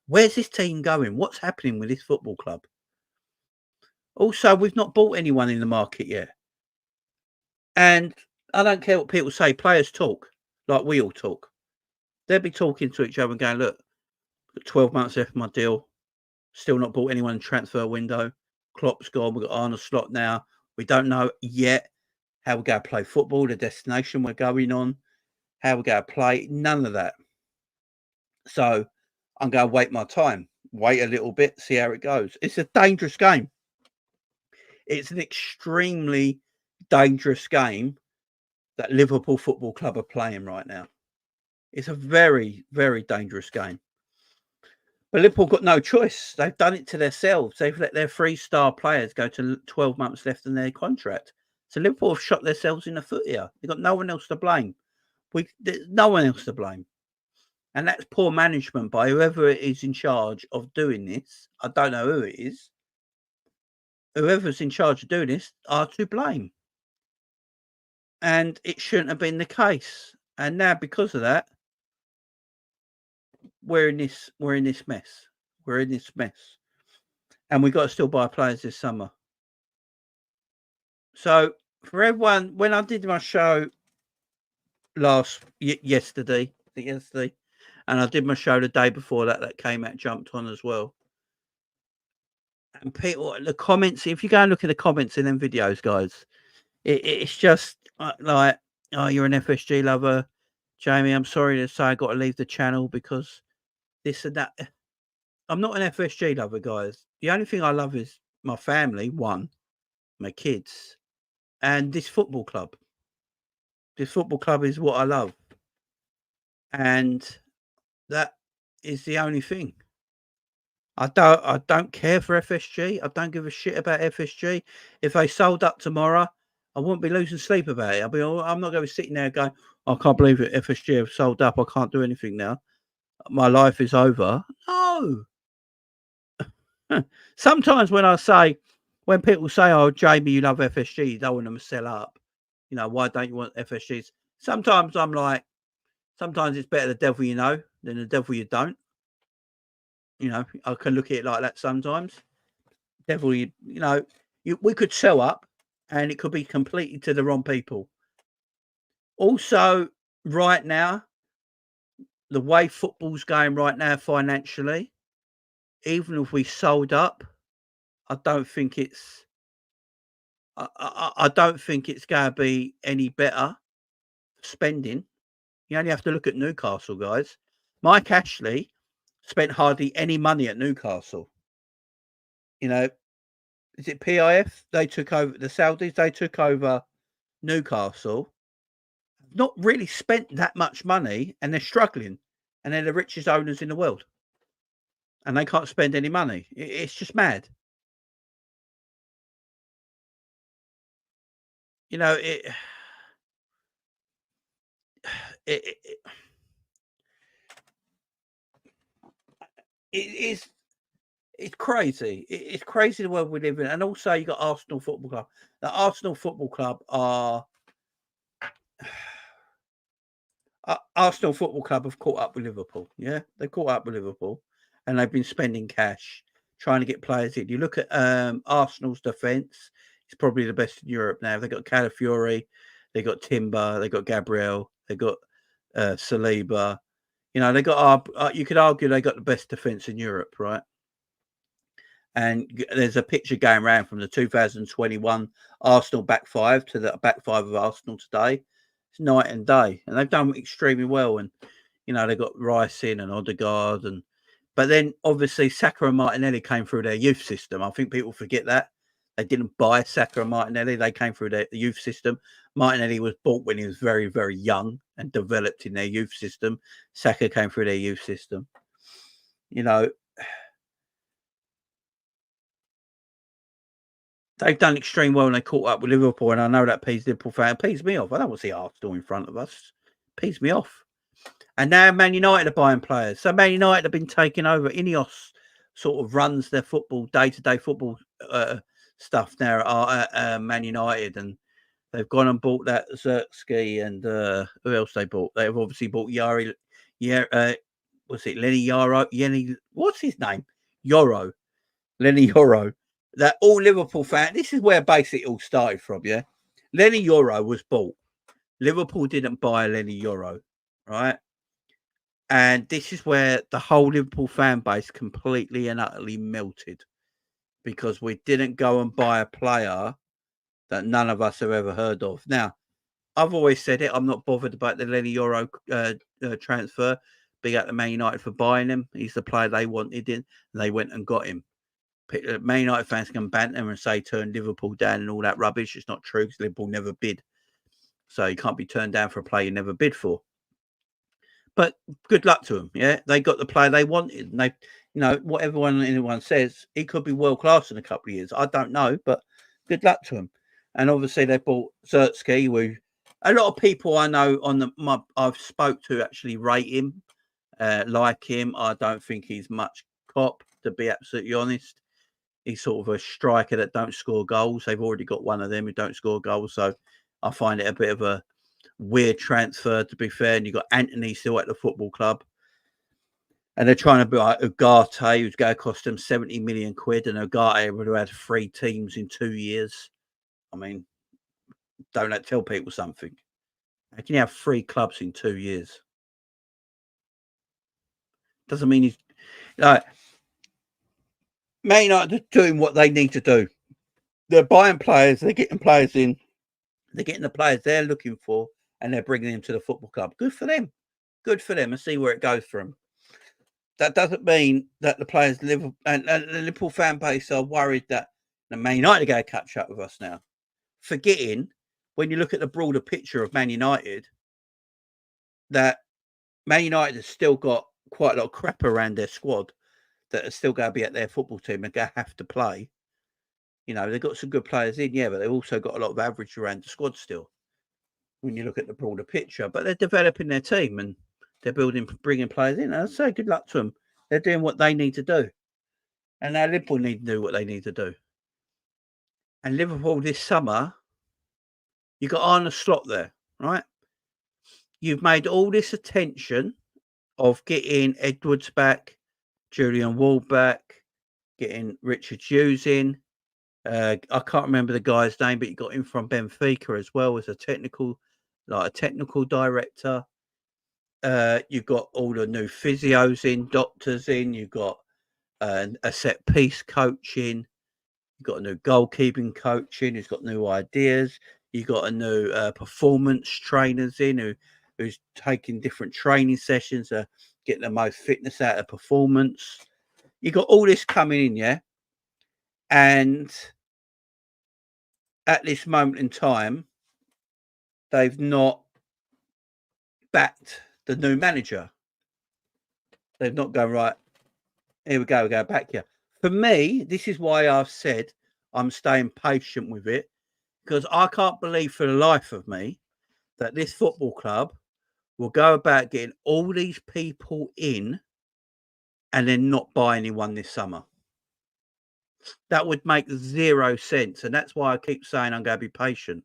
Where's this team going? What's happening with this football club? Also, we've not bought anyone in the market yet. And I don't care what people say. Players talk like we all talk. They'll be talking to each other and going, look, 12 months left my deal. Still not bought anyone in transfer window. Klopp's gone. We've got Arne Slot now. We don't know yet how we're going to play football, the destination we're going on, how we're going to play. None of that. So I'm going to wait my time. Wait a little bit, see how it goes. It's a dangerous game. It's an extremely dangerous game that Liverpool Football Club are playing right now. It's a very, very dangerous game. But Liverpool got no choice. They've done it to themselves. They've let their 3-star players go to 12 months left in their contract. So Liverpool have shot themselves in the foot here. They've got no one else to blame. There's no one else to blame. And that's poor management by whoever is in charge of doing this. I don't know who it is. Whoever's in charge of doing this are to blame. And it shouldn't have been the case. And now, because of that, we're in this mess. We're in this mess. And we've got to still buy players this summer. So for everyone, when I did my show yesterday, and I did my show the day before that came out, jumped on as well. And people, the comments, if you go and look at the comments in them videos, guys, it's just like, oh, you're an FSG lover, Jamie. I'm sorry to say I got to leave the channel because this and that. I'm not an FSG lover, guys. The only thing I love is my family, one, my kids, and this football club. This football club is what I love. And that is the only thing. I don't care for FSG. I don't give a shit about FSG. If they sold up tomorrow, I wouldn't be losing sleep about it. I'm not going to be sitting there going, I can't believe it. FSG have sold up. I can't do anything now. My life is over. No. Sometimes when people say, oh, Jamie, you love FSG, you don't want them to sell up. You know, why don't you want FSGs? Sometimes I'm like, sometimes it's better the devil you know than the devil you don't. You know, I can look at it like that sometimes. Devil, we could sell up and it could be completely to the wrong people. Also, right now, the way football's going right now financially, even if we sold up, I don't think it's I don't think it's going to be any better spending. You only have to look at Newcastle, guys. Mike Ashley spent hardly any money at Newcastle. You know, is it PIF? They took over the Saudis. They took over Newcastle. Not really spent that much money, and they're struggling. And they're the richest owners in the world, and they can't spend any money. It's just mad. You know, it is. It's crazy. It's crazy the world we live in. And also, you got Arsenal Football Club. The Arsenal Football Club are Arsenal Football Club have caught up with Liverpool. Yeah, they've caught up with Liverpool, and they've been spending cash trying to get players in. You look at Arsenal's defence; it's probably the best in Europe now. They've got Calafiori, they got Timber, they got Gabriel, they got Saliba. You know, they got. You could argue they got the best defence in Europe, right? And there's a picture going around from the 2021 Arsenal back five to the back five of Arsenal today. It's night and day, and they've done extremely well. And you know, they got Rice in and Odegaard, but then obviously Saka and Martinelli came through their youth system. I think people forget that they didn't buy Saka and Martinelli; they came through the youth system. Martinelli was bought when he was very, very young and developed in their youth system. Saka came through their youth system. You know. They've done extremely well and they caught up with Liverpool, and I know that pees Liverpool fan. It pees me off. I don't want to see Arsenal in front of us. It pees me off. And now Man United are buying players. So Man United have been taking over. Ineos sort of runs their football, day-to-day football stuff now at Man United, and they've gone and bought that Fsg and who else they bought? They've obviously bought Yari. What's it? Lenny Yoro. What's his name? Yoro. Lenny Yoro. That all Liverpool fan. This is where basically it all started from. Yeah, Lenny Yoro was bought. Liverpool didn't buy Lenny Yoro, right? And this is where the whole Liverpool fan base completely and utterly melted, because we didn't go and buy a player that none of us have ever heard of. Now, I've always said it. I'm not bothered about the Lenny Yoro transfer. Big up to Man United for buying him. He's the player they wanted in, and they went and got him. Man United fans can banter and say turn Liverpool down and all that rubbish. It's not true because Liverpool never bid. So you can't be turned down for a player you never bid for. But good luck to them. Yeah, they got the player they wanted. And they, you know, whatever anyone says, he could be world class in a couple of years. I don't know, but good luck to him. And obviously they bought Zertsky, who a lot of people I know I've spoke to actually rate him, like him. I don't think he's much cop, to be absolutely honest. He's sort of a striker that don't score goals. They've already got one of them who don't score goals, so I find it a bit of a weird transfer, to be fair. And you've got Anthony still at the football club, and they're trying to be like Ugarte, who's going to cost them 70 million quid, and Ugarte would have had 3 teams in 2 years. I mean, don't that tell people something? How can you have 3 clubs in 2 years? Doesn't mean he's like Man United are doing what they need to do. They're buying players, they're getting players in, they're getting the players they're looking for, and they're bringing them to the football club. Good for them. Good for them, and see where it goes for them. That doesn't mean that the players live, and the Liverpool fan base are worried that the Man United are going to catch up with us now. Forgetting, when you look at the broader picture of Man United, that Man United has still got quite a lot of crap around their squad that are still going to be at their football team and going to have to play. You know, they've got some good players in, yeah, but they've also got a lot of average around the squad still, when you look at the broader picture. But they're developing their team and they're bringing players in. I'd say good luck to them. They're doing what they need to do. And now Liverpool need to do what they need to do. And Liverpool this summer, you got Arne Slot there, right? You've made all this attention of getting Edwards back, Julian Ward back, getting Richard Hughes in. I can't remember the guy's name, but you got him from Benfica as well as a technical director. You've got all the new physios in, doctors in. You've got a set piece coaching. You've got a new goalkeeping coaching. Who's got new ideas. You've got a new performance trainers in who's taking different training sessions to get the most fitness out of performance. You've got all this coming in, yeah. And at this moment in time, they've not backed the new manager. They've not gone, right, here we go back here. For me, this is why I've said I'm staying patient with it, because I can't believe for the life of me that this football club will go about getting all these people in and then not buy anyone this summer. That would make 0 sense. And that's why I keep saying I'm going to be patient.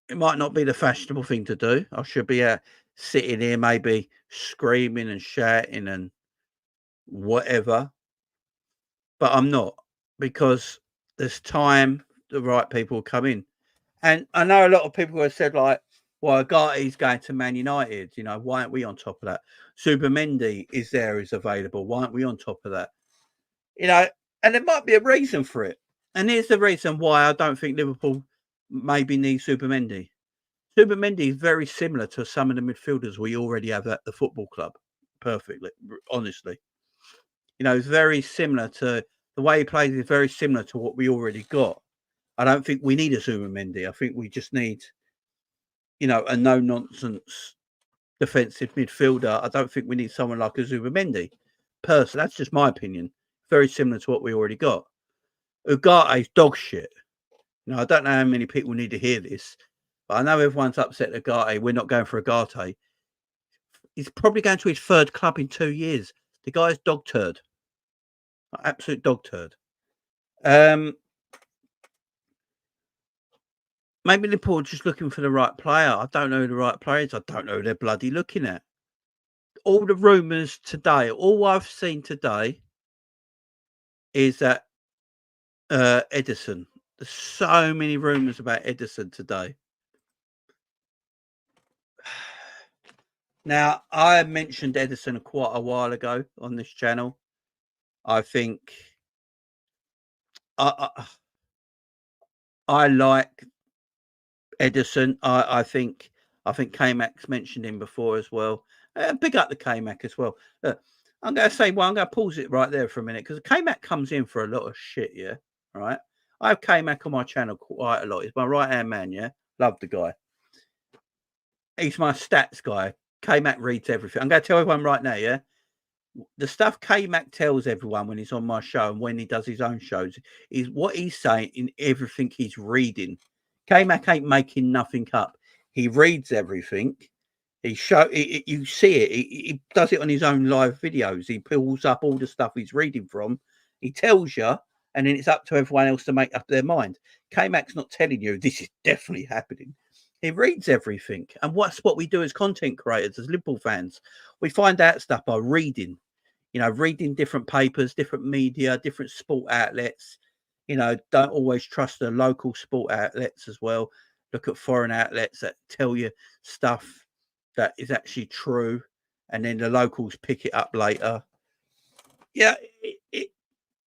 It might not be the fashionable thing to do. I should be sitting here maybe screaming and shouting and whatever. But I'm not, because there's time the right people will come in. And I know a lot of people have said, like, well, Ugarte going to Man United. You know, why aren't we on top of that? Zubimendi is available. Why aren't we on top of that? You know, and there might be a reason for it. And here's the reason why I don't think Liverpool maybe need Zubimendi. Zubimendi is very similar to some of the midfielders we already have at the football club. Perfectly, honestly. You know, it's very similar to the way he plays is very similar to what we already got. I don't think we need a Zubimendi. I think we just need, you know, a no-nonsense defensive midfielder. I don't think we need someone like a Zubimendi. Personally, that's just my opinion. Very similar to what we already got. Ugarte's dog shit. Now, I don't know how many people need to hear this, but I know everyone's upset at Ugarte. We're not going for Ugarte. He's probably going to his 3rd club in 2 years. The guy's dog turd. Absolute dog turd. Maybe Liverpool are just looking for the right player. I don't know who the right player is. I don't know who they're bloody looking at. All the rumours today, all I've seen today is that Edison. There's so many rumours about Edison today. Now, I mentioned Edison quite a while ago on this channel. I think I like Edison. I think K-Mac's mentioned him before as well. Big up the K-Mac as well. I'm going to say, well, I'm going to pause it right there for a minute because K-Mac comes in for a lot of shit, yeah? Right? I have K-Mac on my channel quite a lot. He's my right-hand man, yeah? Love the guy. He's my stats guy. K-Mac reads everything. I'm going to tell everyone right now, yeah? The stuff K-Mac tells everyone when he's on my show and when he does his own shows is what he's saying in everything he's reading. K-Mac ain't making nothing up. He reads everything. You see it. He does it on his own live videos. He pulls up all the stuff he's reading from. He tells you, and then it's up to everyone else to make up their mind. K-Mac's not telling you this is definitely happening. He reads everything. And what's what we do as content creators, as Liverpool fans? We find out stuff by reading. You know, reading different papers, different media, different sport outlets. You know, don't always trust the local sport outlets as well. Look at foreign outlets that tell you stuff that is actually true, and then the locals pick it up later. Yeah,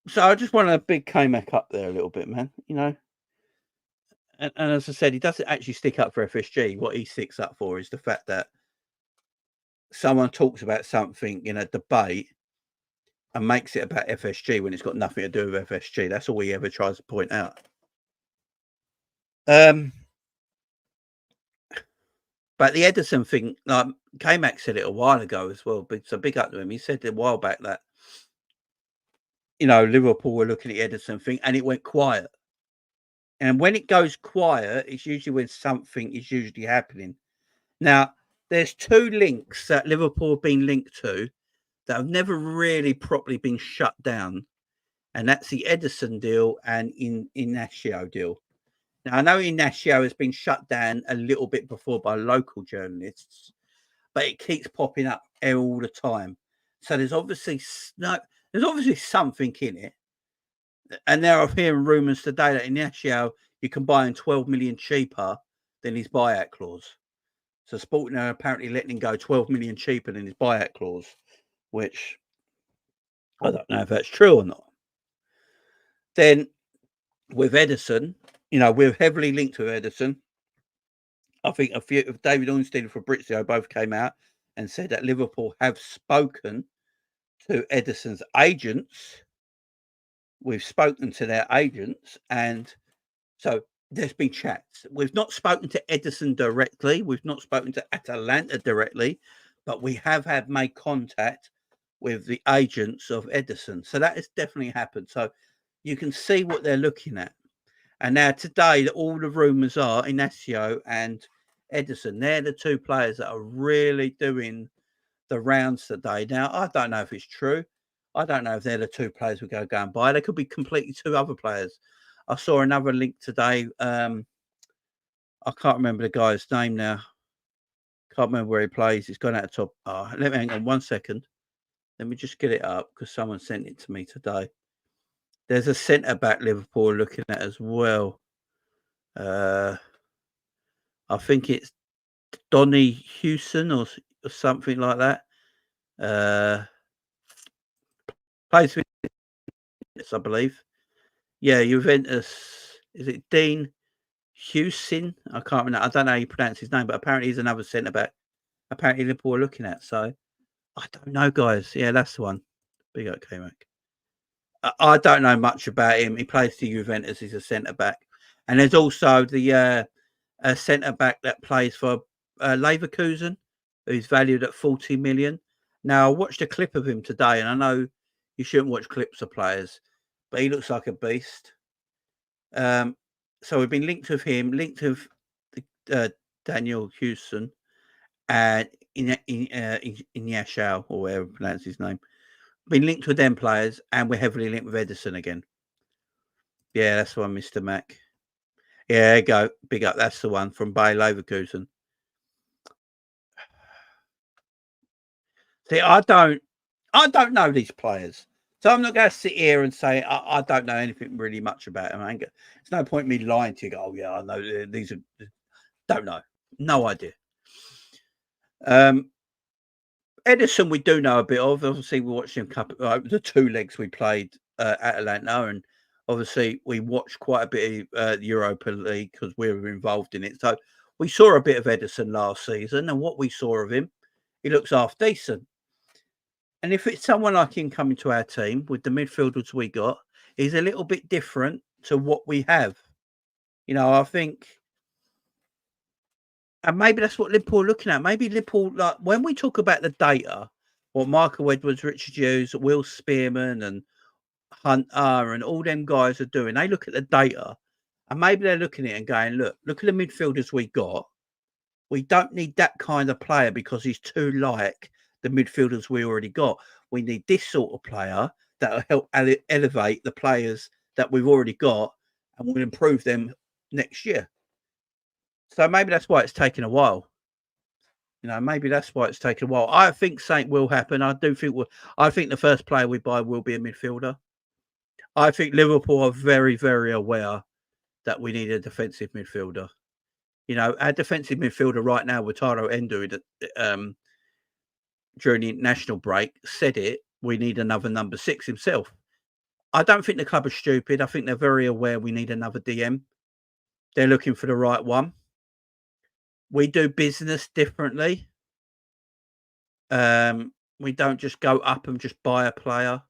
so I just want to big K-Mac up there a little bit, man. You know, and as I said, he doesn't actually stick up for FSG. What he sticks up for is the fact that someone talks about something in a debate and makes it about FSG when it's got nothing to do with FSG. That's all he ever tries to point out. But the Edison thing, like K-Mac said it a while ago as well, but so big up to him. He said a while back that, you know, Liverpool were looking at the Edison thing and it went quiet. And when it goes quiet, it's usually when something is usually happening. Now, there's two links that Liverpool have been linked to that have never really properly been shut down. And that's the Edison deal and Ignacio deal. Now, I know Ignacio has been shut down a little bit before by local journalists, but it keeps popping up all the time. So there's obviously something in it. And now I'm hearing rumours today that Ignacio you can buy him 12 million cheaper than his buyout clause. So Sporting are apparently letting him go 12 million cheaper than his buyout clause, which I don't know if that's true or not. Then with Edison, you know, we're heavily linked to Edison. I think a few of David Ornstein and Fabrizio both came out and said that Liverpool have spoken to Edison's agents. We've spoken to their agents, and so there's been chats. We've not spoken to Edison directly. We've not spoken to Atalanta directly, but we have made contact with the agents of Edison. So that has definitely happened. So you can see what they're looking at. And now today, all the rumours are Ignacio and Edison. They're the two players that are really doing the rounds today. Now, I don't know if it's true. I don't know if they're the two players we go and buy. They could be completely two other players. I saw another link today. I can't remember the guy's name now. Can't remember where he plays. He's gone out of top. Oh, let me hang on 1 second. Let me just get it up because someone sent it to me today. There's a centre back Liverpool looking at as well. I think it's Donny Hewson or something like that. Plays for I believe. Yeah, Juventus. Is it Dean Hewson? I can't remember. I don't know how you pronounce his name, but apparently he's another centre back. Apparently Liverpool are looking at. So I don't know, guys. Yeah, that's the one. Big up K-Mac. I don't know much about him. He plays for Juventus. He's a centre back, and there's also the centre back that plays for Leverkusen, who's valued at 40 million. Now I watched a clip of him today, and I know you shouldn't watch clips of players, but he looks like a beast. So we've been linked with him, linked with Daniel Hewson and Ignacio, or whatever you pronounce his name. Been linked with them players, and we're heavily linked with Edison again. Yeah, that's the one, Mr. Mac. Yeah, there you go. Big up. That's the one from Bayer Leverkusen. See, I don't know these players. So I'm not going to sit here and say I don't know anything really much about them. There's no point in me lying to you. Oh, yeah, I know these are. Don't know. No idea. Edison, we do know a bit of. Obviously, we watched him the two legs we played at Atlanta, and obviously we watched quite a bit of Europa League because we were involved in it. So we saw a bit of Edison last season, and what we saw of him, he looks half decent. And if it's someone like him coming to our team with the midfielders we got, he's a little bit different to what we have. You know, I think, and maybe that's what Liverpool are looking at. Maybe Liverpool, like when we talk about the data, what Michael Edwards, Richard Hughes, Will Spearman, and Hunter, and all them guys are doing, they look at the data, and maybe they're looking at it and going, look at the midfielders we got. We don't need that kind of player because he's too like the midfielders we already got. We need this sort of player that will help elevate the players that we've already got and will improve them next year. So maybe that's why it's taken a while. You know, maybe that's why it's taken a while. I think something will happen. I do think I think the first player we buy will be a midfielder. I think Liverpool are very, very aware that we need a defensive midfielder. You know, our defensive midfielder right now, Wataru Endo, during the international break, said it. We need another number 6 himself. I don't think the club are stupid. I think they're very aware we need another DM. They're looking for the right one. We do business differently. We don't just go up and just buy a player.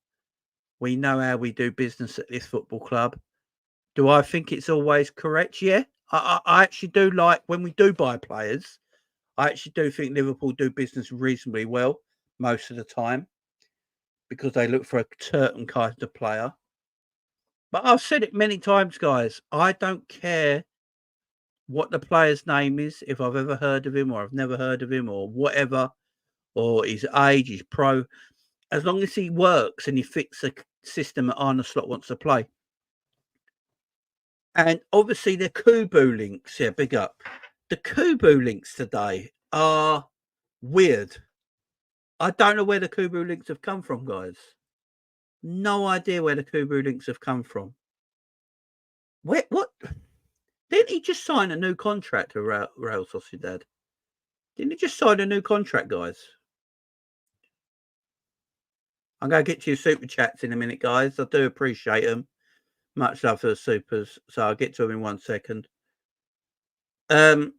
We know how we do business at this football club. Do I think it's always correct? Yeah. I actually do like when we do buy players. I actually do think Liverpool do business reasonably well most of the time because they look for a certain kind of player. But I've said it many times, guys. I don't care what the player's name is, if I've ever heard of him or I've never heard of him or whatever, or his age, his pro, as long as he works and he fits the system that Arne Slot wants to play. And obviously the Kubu links, yeah, big up. The Kubu links today are weird. I don't know where the Kubu links have come from, guys. No idea where the Kubu links have come from. What? Didn't he just sign a new contract with Real Sociedad? Didn't he just sign a new contract, guys? I'm going to get to your super chats in a minute, guys. I do appreciate them. Much love for the supers. So I'll get to them in 1 second. Is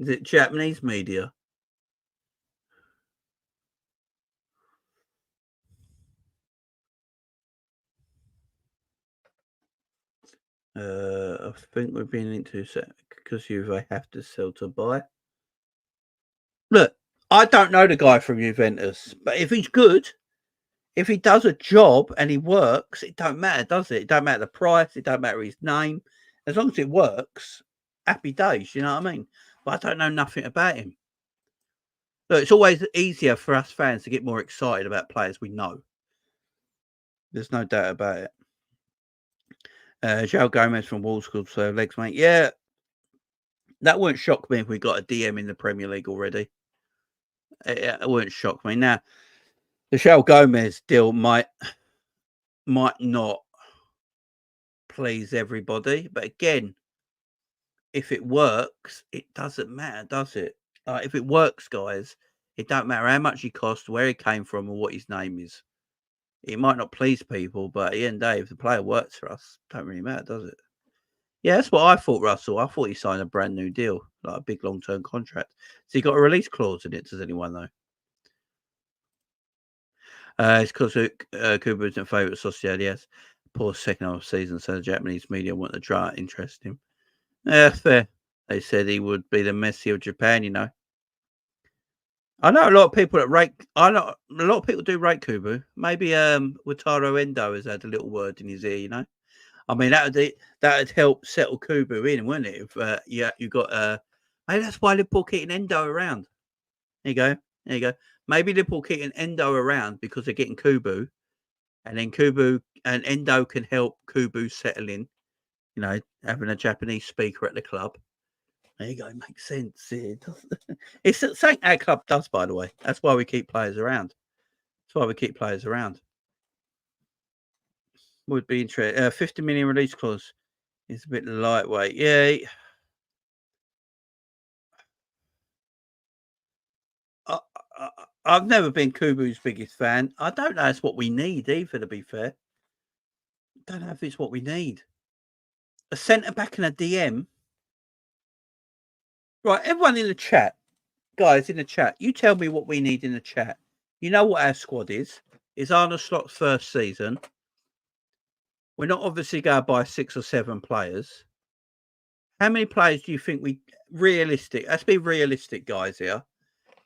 it Japanese media? I think we've been into because Juve have to sell to buy. Look, I don't know the guy from Juventus, but if he's good, if he does a job and he works, it don't matter, does it? It don't matter the price, it don't matter his name. As long as it works, happy days, you know what I mean? But I don't know nothing about him. Look, it's always easier for us fans to get more excited about players we know. There's no doubt about it. João Gomez from Wolves Club, so legs, mate. Yeah, that wouldn't shock me if we got a DM in the Premier League already. It wouldn't shock me. Now, the João Gomez deal might not please everybody, but again, if it works, it doesn't matter, does it? If it works, guys, it don't matter how much he cost, where he came from, or what his name is. It might not please people, but at the end of the day, if the player works for us, it don't really matter, does it? Yeah, that's what I thought, Russell. I thought he signed a brand new deal, like a big long-term contract. So he got a release clause in it. Does anyone know? It's because Cooper isn't favourite of Sociedad, yes. Poor second half of the season, so the Japanese media want to draw interest in him. Yeah, fair. They said he would be the Messi of Japan, you know. I know a lot of people that rate. I know a lot of people do rate Kubu. Maybe Wataru Endo has had a little word in his ear, you know. I mean that would help settle Kubu in, wouldn't it? If you got maybe that's why Liverpool keeping Endo around. There you go. Maybe Liverpool keeping Endo around because they're getting Kubu, and then Kubu and Endo can help Kubu settle in. You know, having a Japanese speaker at the club. There you go. It makes sense. It's something our club does, by the way. That's why we keep players around. Would be interesting. 50 million release clause is a bit lightweight. Yeah. I've never been Kubu's biggest fan. I don't know it's what we need either, to be fair. I don't know if it's what we need. A centre back and a DM. Right, everyone in the chat, guys in the chat, you tell me what we need in the chat. You know what our squad is. It's Arne Slot's first season. We're not obviously going to buy 6 or 7 players. How many players do you think we realistic? Let's be realistic, guys. Here,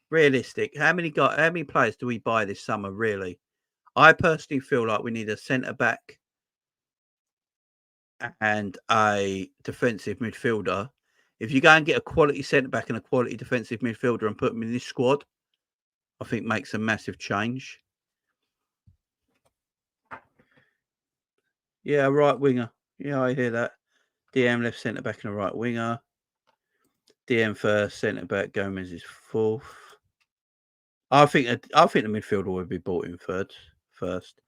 realistic. How many players do we buy this summer? Really, I personally feel like we need a centre back and a defensive midfielder. If you go and get a quality centre back and a quality defensive midfielder and put them in this squad, I think makes a massive change. Yeah, right winger. Yeah, I hear that. DM left centre back and a right winger. DM first, centre back. Gomez is fourth. I think the midfielder would be bought in first.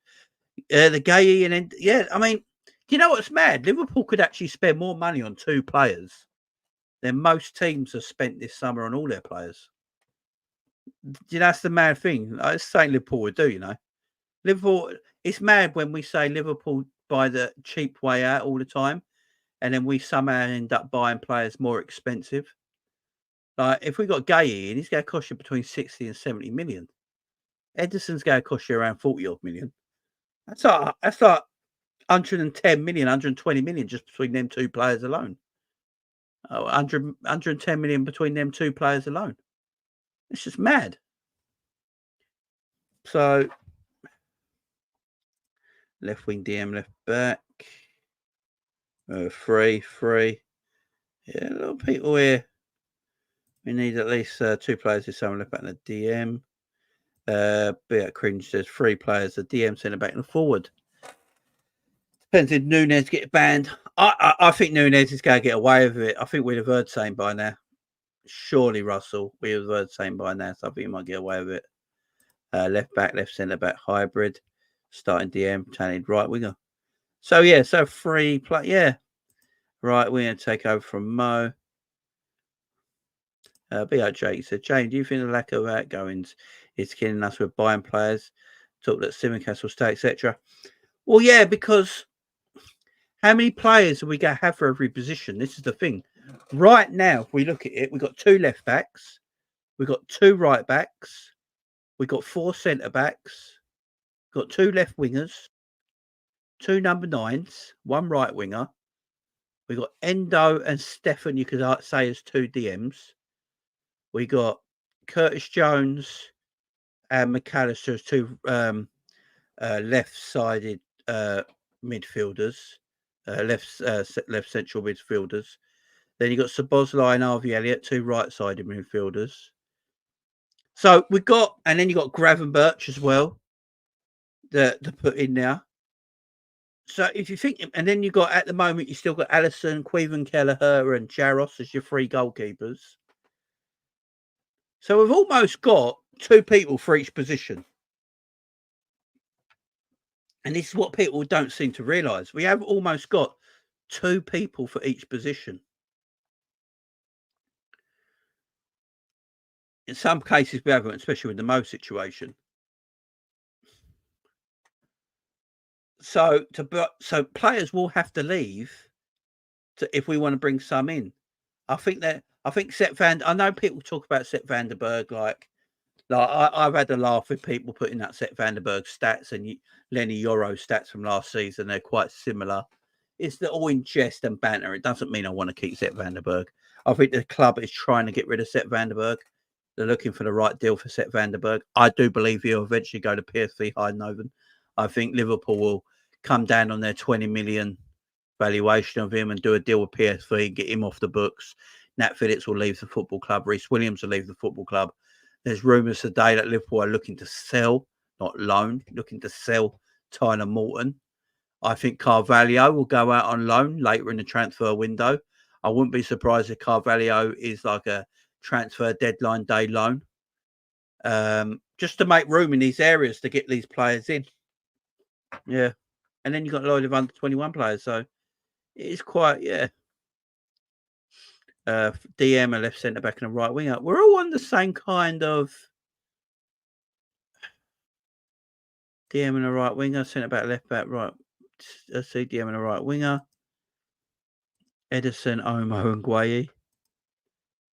The Gay and then I mean, you know what's mad? Liverpool could actually spend more money on 2 players than most teams have spent this summer on all their players. You know, that's the mad thing. It's saying Liverpool would do. You know, Liverpool. It's mad when we say Liverpool buy the cheap way out all the time, and then we somehow end up buying players more expensive. Like if we got Gay in, he's going to cost you between 60 and 70 million. Ederson's going to cost you around 40 odd million. That's like 110 million, 120 million just between them 2 players alone. 110 million between them 2 players alone. It's just mad. So left wing DM, left back. Free. Yeah, a lot of people here. We need at least 2 players this summer left back in the DM. Be at cringe says 3 players, the DM centre back and a forward. Depends if Nunes gets banned. I think Nunes is going to get away with it. I think we'd have heard same by now. Surely, Russell, we have heard same by now, so I think he might get away with it. Left back, left centre back, hybrid, starting DM, talented right winger. So 3 play. Yeah, right winger take over from Mo. B.O. Jake said, Jane, do you think the lack of outgoings is killing us with buying players? Talk that Simicast will stay, etc. Well, yeah, because how many players are we going to have for every position? This is the thing. Right now, if we look at it, we've got 2 left backs, we've got 2 right backs, we've got 4 centre backs, we've got 2 left wingers, 2 number 9s, 1 right winger. We've got Endo and Stefan, you could say, as 2 DMs. We got Curtis Jones and McAllister as 2 left-sided midfielders, left central midfielders. Then you got Szoboszlai and Harvey Elliott, 2 right-sided midfielders. So we've got, and then you got Gravenberch as well to put in there. So if you think, and then you got at the moment you still got Alisson, Queven Kelleher, and Jaros as your 3 goalkeepers. So we've almost got 2 people for each position. And this is what people don't seem to realise. We have almost got 2 people for each position. In some cases we haven't, especially with the Mo situation. So players will have to leave if we want to bring some in. I think I know people talk about Sepp van der Berg like I've had a laugh with people putting that Sepp van der Berg stats and Lenny Yoro stats from last season. They're quite similar. It's all in jest and banter. It doesn't mean I want to keep Sepp van der Berg. I think the club is trying to get rid of Sepp van der Berg. They're looking for the right deal for Sepp van der Berg. I do believe he'll eventually go to PSV Eindhoven. I think Liverpool will come down on their 20 million valuation of him and do a deal with PSV, get him off the books. Nat Phillips will leave the football club. Reece Williams will leave the football club. There's rumours today that Liverpool are looking to sell, not loan, looking to sell Tyler Morton. I think Carvalho will go out on loan later in the transfer window. I wouldn't be surprised if Carvalho is like a transfer deadline day loan. Just to make room in these areas to get these players in. Yeah. And then you've got a load of under 21 players. So it's quite, DM, a left centre back and a right winger. We're all on the same kind of DM and a right winger, centre back, left back, right. Let's see, DM and a right winger. Ederson, Omo, and Gueye.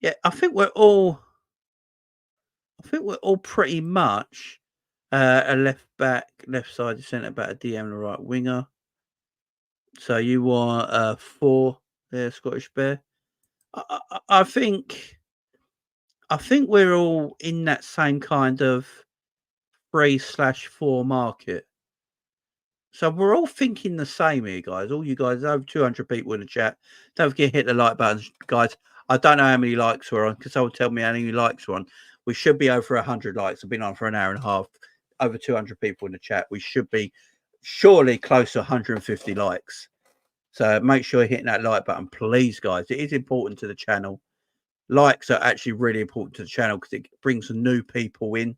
Yeah, I think we're all I think we're all pretty much a left back, left side centre back, a DM, and a right winger. So you want 4 there, Scottish Bear. I think we're all in that same kind of 3/4 market. So we're all thinking the same here, guys. All you guys, over 200 people in the chat. Don't forget to hit the like button, guys. I don't know how many likes we're on because someone tell me how many likes we're on. We should be over 100 likes. I've been on for an hour and a half. Over 200 people in the chat. We should be surely close to 150 likes. So make sure you're hitting that like button, please, guys. It is important to the channel. Likes are actually really important to the channel because it brings some new people in.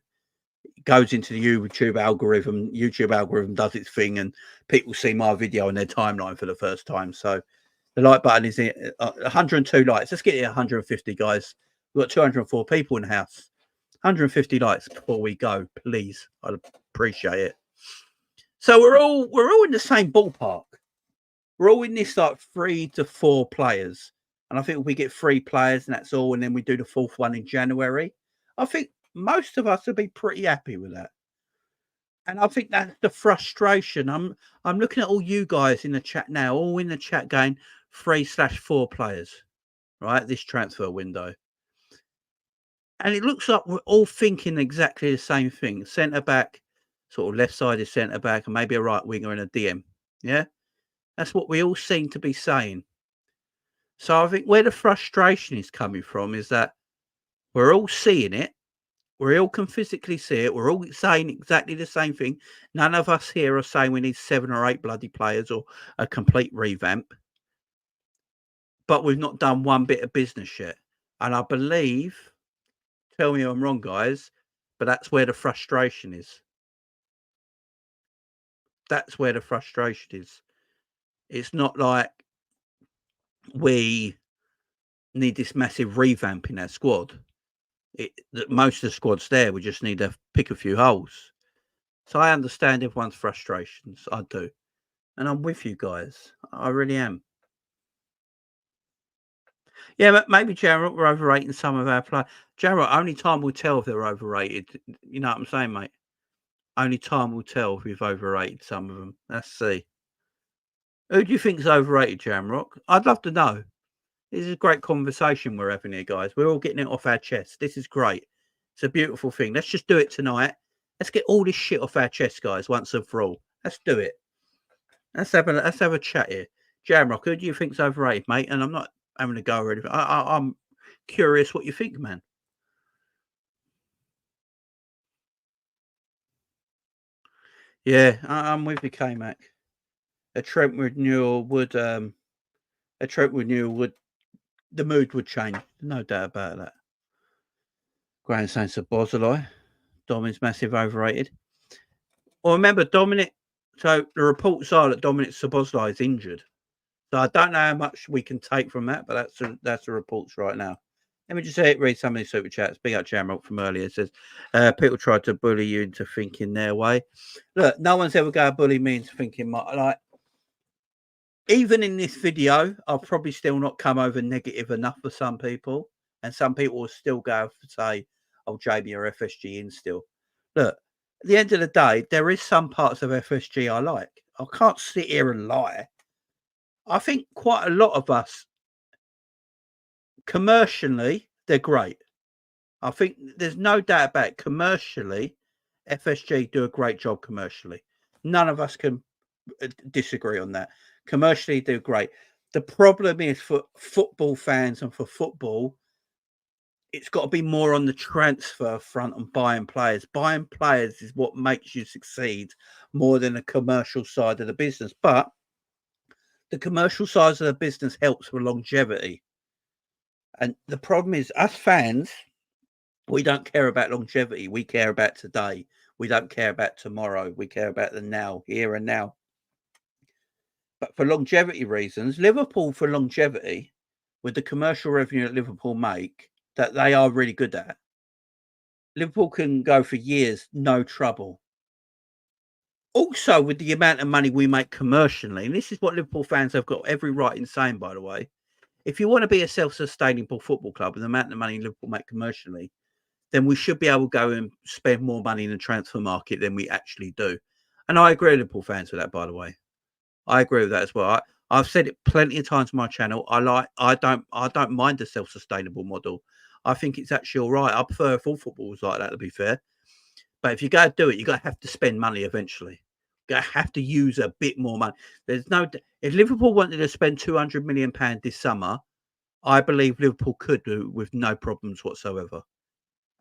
It goes into the YouTube algorithm. YouTube algorithm does its thing, and people see my video on their timeline for the first time. So the like button is 102 likes. Let's get it 150, guys. We've got 204 people in the house. 150 likes before we go, please. I'd appreciate it. So we're all in the same ballpark. We're all in this like 3 to 4 players. And I think we get 3 players and that's all. And then we do the 4th one in January. I think most of us will be pretty happy with that. And I think that's the frustration. I'm looking at all you guys in the chat now, all in the chat going 3/4 players, right? This transfer window. And it looks like we're all thinking exactly the same thing. Centre back, sort of left-sided centre back, and maybe a right winger and a DM. Yeah? That's what we all seem to be saying. So I think where the frustration is coming from is that we're all seeing it. We all can physically see it. We're all saying exactly the same thing. None of us here are saying we need 7 or 8 bloody players or a complete revamp. But we've not done one bit of business yet. And I believe, tell me if I'm wrong, guys, but that's where the frustration is. That's where the frustration is. It's not like we need this massive revamp in our squad. Most of the squad's there. We just need to pick a few holes. So I understand everyone's frustrations. I do. And I'm with you guys. I really am. Yeah, but maybe, Jarrett, we're overrating some of our players. Jarrett, only time will tell if they're overrated. You know what I'm saying, mate? Only time will tell if we've overrated some of them. Let's see. Who do you think is overrated, Jamrock? I'd love to know. This is a great conversation we're having here, guys. We're all getting it off our chest. This is great. It's a beautiful thing. Let's just do it tonight. Let's get all this shit off our chest, guys, once and for all. Let's do it. Let's have a chat here. Jamrock, who do you think's overrated, mate? And I'm not having a go or anything. I'm curious what you think, man. Yeah, I'm with you, K-Mac. A Trent renewal would the mood would change. No doubt about that. Grand Saints of Bozzolai. Dominic's massive overrated. Well, remember, Dominic, so the reports are that Dominic Szoboszlai is injured. So I don't know how much we can take from that, but that's the reports right now. Let me just read some of these super chats. Big up Jamrock from earlier. It says, people try to bully you into thinking their way. Look, no one's ever going to bully me into thinking like, even in this video, I'll probably still not come over negative enough for some people. And some people will still go to say, oh, JB or FSG in still. Look, at the end of the day, there is some parts of FSG I like. I can't sit here and lie. I think quite a lot of us, commercially, they're great. I think there's no doubt about it. Commercially, FSG do a great job commercially. None of us can disagree on that. Commercially, do great. The problem is for football fans and for football, it's got to be more on the transfer front and buying players. Buying players is what makes you succeed more than the commercial side of the business. But the commercial side of the business helps with longevity. And the problem is, us fans, we don't care about longevity. We care about today. We don't care about tomorrow. We care about the now, here and now. But for longevity reasons, Liverpool, for longevity, with the commercial revenue that Liverpool make, that they are really good at, Liverpool can go for years, no trouble. Also, with the amount of money we make commercially, and this is what Liverpool fans have got every right in saying, by the way, if you want to be a self-sustainable football club with the amount of money Liverpool make commercially, then we should be able to go and spend more money in the transfer market than we actually do. And I agree with Liverpool fans with that, by the way. I agree with that as well. I've said it plenty of times on my channel. I don't mind the self-sustainable model. I think it's actually all right. I prefer if all football was like that, to be fair. But if you got to do it, you got to have to spend money eventually. You got to have to use a bit more money. There's no. If Liverpool wanted to spend £200 million this summer, I believe Liverpool could do with no problems whatsoever.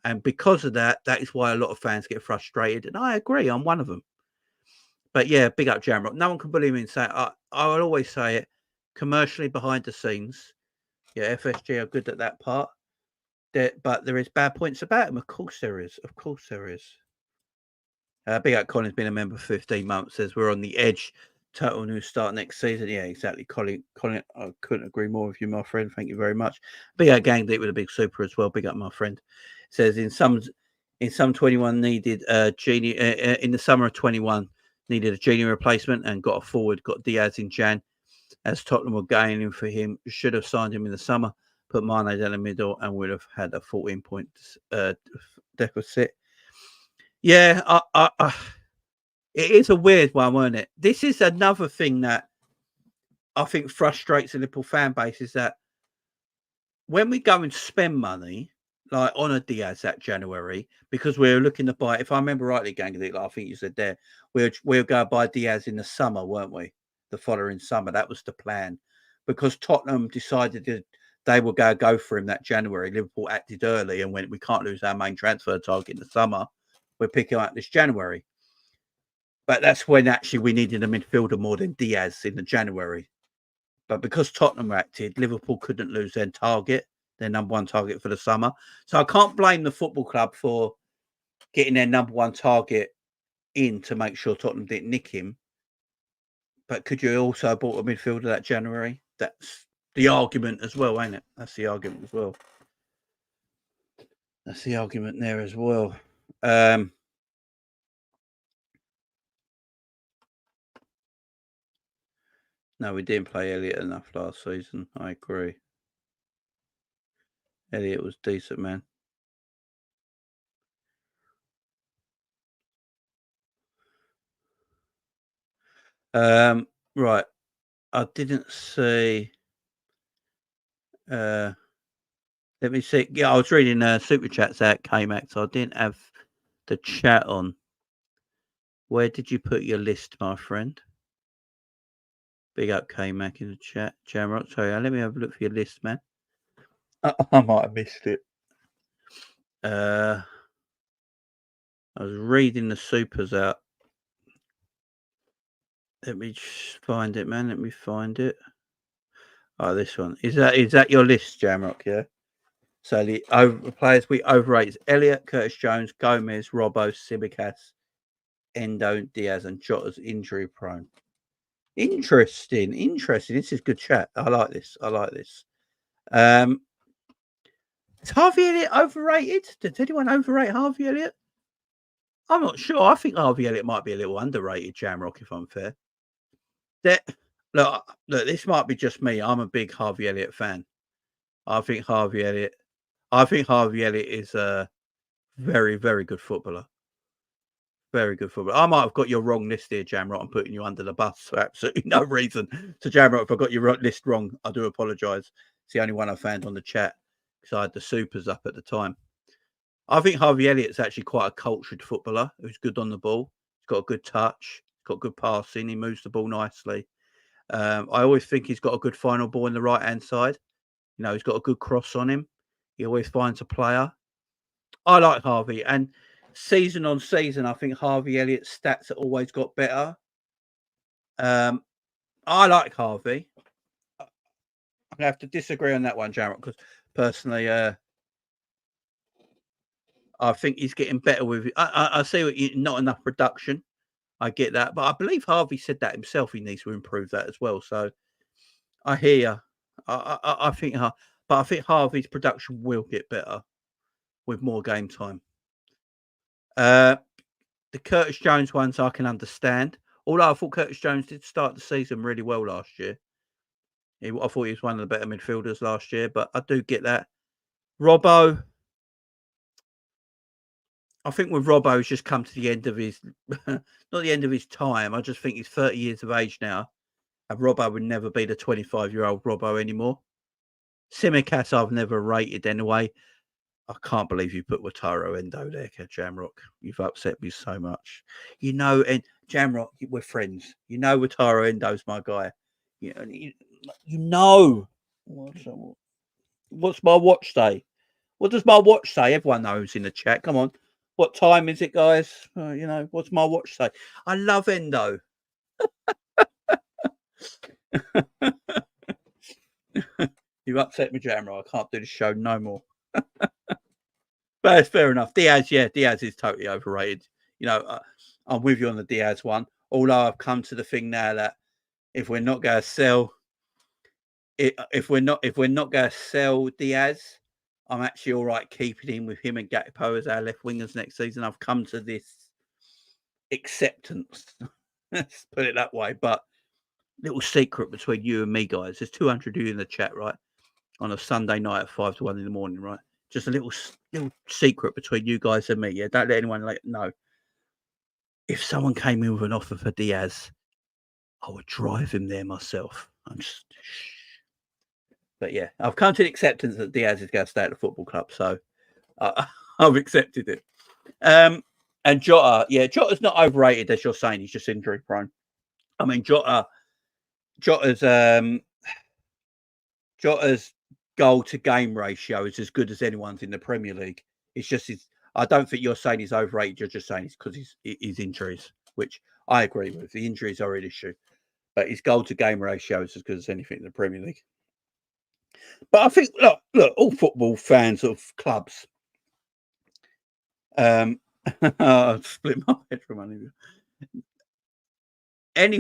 And because of that, that is why a lot of fans get frustrated. And I agree, I'm one of them. But yeah, big up Jamrock. No one can believe me and say I will always say it. Commercially behind the scenes, yeah, FSG are good at that part. But there is bad points about them. Of course there is. Of course there is. Big up Colin's been a member for 15 months. Says we're on the edge. Total new start next season. Yeah, exactly. Colin, I couldn't agree more with you, my friend. Thank you very much. Big up Gang Deep with a big super as well. Big up, my friend. Says in some 21 needed genie in the summer of 21 needed a genie replacement and got a forward. Got Diaz in Jan. As Tottenham were gaining for him, should have signed him in the summer. Put Mane down the middle and would have had a 14-point deficit. Yeah, it is a weird one, wasn't it? This is another thing that I think frustrates the Liverpool fan base is that when we go and spend money, like on a Diaz that January, because we're looking to buy, if I remember rightly, Gang, like I think you said there, we'll go buy Diaz in the summer, weren't we? The following summer, that was the plan. Because Tottenham decided that they were going to go for him that January. Liverpool acted early and went, we can't lose our main transfer target in the summer. We're picking up this January. But that's when actually we needed a midfielder more than Diaz in the January. But because Tottenham acted, Liverpool couldn't lose their target, their number one target for the summer. So I can't blame the football club for getting their number one target in to make sure Tottenham didn't nick him. But could you also have bought a midfielder that January? That's the argument as well, ain't it? That's the argument as well. That's the argument there as well. No, we didn't play Elliott enough last season. I agree. Elliott was decent, man. Right. I didn't see. Let me see. Yeah, I was reading super chats out K-Max. So I didn't have the chat on. Where did you put your list, my friend? Big up K-Mac in the chat. Jamrock, sorry, let me have a look for your list, man. I might have missed it. I was reading the supers out. Let me just find it, man. Let me find it. Oh, this one. Is that your list, Jamrock? Yeah. So the players we overrate is Elliott, Curtis Jones, Gomez, Robbo, Tsimikas, Endo, Diaz, and Jota's injury prone. Interesting. This is good chat. I like this. Is Harvey Elliott overrated? Did anyone overrate Harvey Elliott? I'm not sure. I think Harvey Elliott might be a little underrated, Jamrock, if I'm fair. Look, this might be just me. I'm a big Harvey Elliott fan. I think Harvey Elliott is a very, very good footballer. Very good footballer. I might have got your wrong list here, Jamrock. I'm putting you under the bus for absolutely no reason. So, Jamrock, if I got your list wrong, I do apologise. It's the only one I found on the chat because I had the supers up at the time. I think Harvey Elliott's actually quite a cultured footballer who's good on the ball. He's got a good touch. He's got good passing. He moves the ball nicely. I always think he's got a good final ball in the right-hand side. You know, he's got a good cross on him. He always finds a player. I like Harvey. And season on season, I think Harvey Elliott's stats have always got better. I like Harvey. I have to disagree on that one, Jarrett, because personally, I think he's getting better with it. I see what not enough production. I get that. But I believe Harvey said that himself. He needs to improve that as well. So I hear you. I think, but I think Harvey's production will get better with more game time. The Curtis Jones ones I can understand. Although I thought Curtis Jones did start the season really well last year. I thought he was one of the better midfielders last year, but I do get that. Robbo, I think with Robbo, he's just come to the end of his, not the end of his time. I just think he's 30 years of age now. And Robbo would never be the 25-year-old Robbo anymore. Tsimikas, I've never rated anyway. I can't believe you put Wataru Endo there, Jamrock. You've upset me so much. You know, and Jamrock, we're friends. You know Wataru Endo's my guy. You know. What's my watch say? What does my watch say? Everyone knows in the chat. Come on. What time is it, guys? You know, what's my watch say? I love Endo. You've upset me, Jamrock. I can't do the show no more. But it's fair enough. Diaz, yeah, Diaz is totally overrated. You know, I'm with you on the Diaz one. Although I've come to the thing now that if we're not going to sell, if we're not going to sell Diaz, I'm actually all right keeping him with him and Gakpo as our left wingers next season. I've come to this acceptance. Let's put it that way. But little secret between you and me, guys. There's 200 of you in the chat, right? On a Sunday night at 5 to 1 in the morning, right? Just a little secret between you guys and me. Yeah, don't let anyone know. If someone came in with an offer for Diaz, I would drive him there myself. But yeah, I've come to the acceptance that Diaz is going to stay at the football club, so I've accepted it. And Jota, yeah, Jota's not overrated as you're saying. He's just injury prone. I mean, Jota's goal to game ratio is as good as anyone's in the Premier League. It's just I don't think you're saying he's overrated. You're just saying it's because his injuries, which I agree with. The injuries are an issue, but his goal to game ratio is as good as anything in the Premier League. But I think look, all football fans of clubs. I've split my head from one of you. Every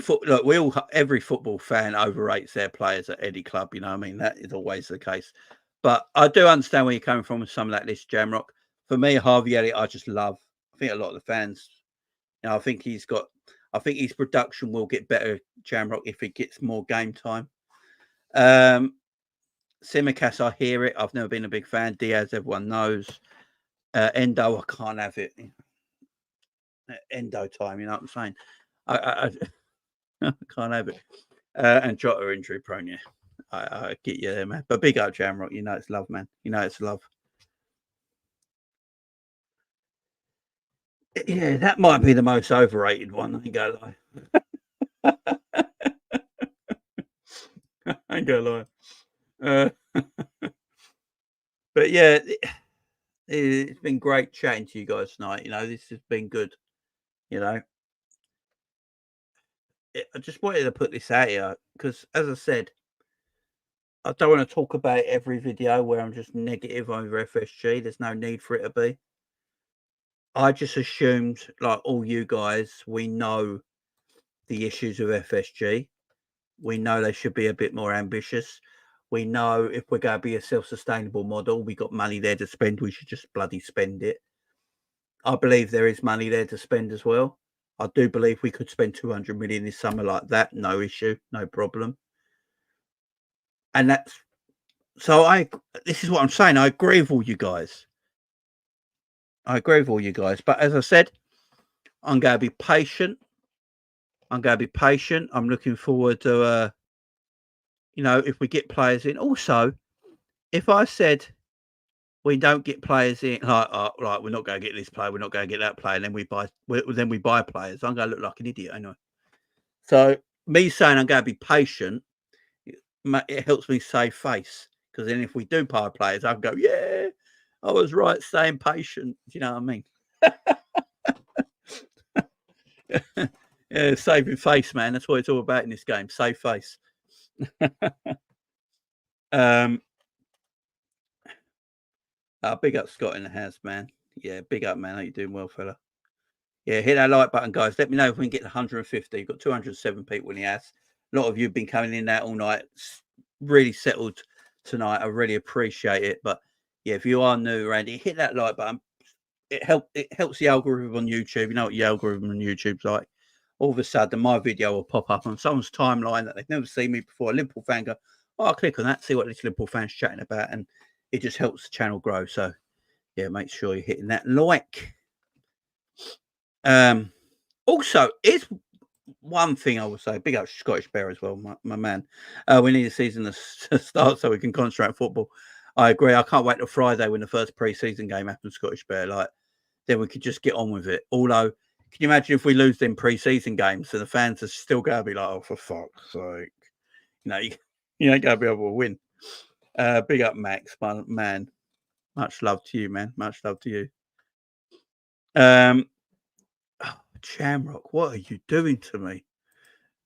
football fan overrates their players at any club. You know what I mean? That is always the case. But I do understand where you're coming from with some of that list, Jamrock. For me, Harvey Elliott, I just love. I think a lot of the fans, you know, I think his production will get better, Jamrock, if he gets more game time. Tsimikas, I hear it. I've never been a big fan. Diaz, everyone knows. Endo, I can't have it. Endo time, you know what I'm saying? I can't have it. And Jota injury prone, yeah. I get you there, man. But big up, Jamrock. You know it's love, man. You know it's love. Yeah, that might be the most overrated one. I ain't gonna lie. I ain't gonna lie. But yeah, it's been great chatting to you guys tonight. You know, this has been good. You know, I just wanted to put this out here because, as I said, I don't want to talk about every video where I'm just negative over FSG. There's no need for it to be. I just assumed, like all you guys, we know the issues of FSG. We know they should be a bit more ambitious. We know if we're going to be a self-sustainable model, we got money there to spend. We should just bloody spend it. I believe there is money there to spend as well. I do believe we could spend 200 million this summer like that. No issue, no problem. And that's so this is what I'm saying. I agree with all you guys. But as I said, I'm going to be patient. I'm looking forward to, you know, if we get players in. Also, if I said we don't get players in, like we're not going to get this player, we're not going to get that player, and then we buy players, I'm going to look like an idiot, anyway. So me saying I'm going to be patient, it helps me save face, because then if we do buy players, I can go, yeah, I was right, staying patient. Do you know what I mean? Yeah, saving face, man. That's what it's all about in this game. Save face. Big up Scott in the house, man. Yeah, big up, man. How you doing, well, fella? Yeah, hit that like button, guys. Let me know if we can get 150. You've got 207 people in the house. A lot of you have been coming in there all night. It's really settled tonight. I really appreciate it. But yeah, if you are new, Randy, hit that like button. It helps the algorithm on YouTube. You know what the algorithm on YouTube's like. All of a sudden, my video will pop up on someone's timeline that they've never seen me before. A Liverpool fan go, oh, I'll click on that, see what this Liverpool fan's chatting about. And it just helps the channel grow. So, yeah, make sure you're hitting that like. Also, it's one thing I would say, big up Scottish Bear as well, my man. We need a season to start so we can concentrate on football. I agree. I can't wait till Friday when the first pre-season game happens, Scottish Bear. Like, then we could just get on with it. Although, can you imagine if we lose them pre-season games and the fans are still going to be like, oh, for fuck's sake. You ain't going to be able to win. Big up, Max, my man. Much love to you, man. Much love to you. Shamrock, what are you doing to me?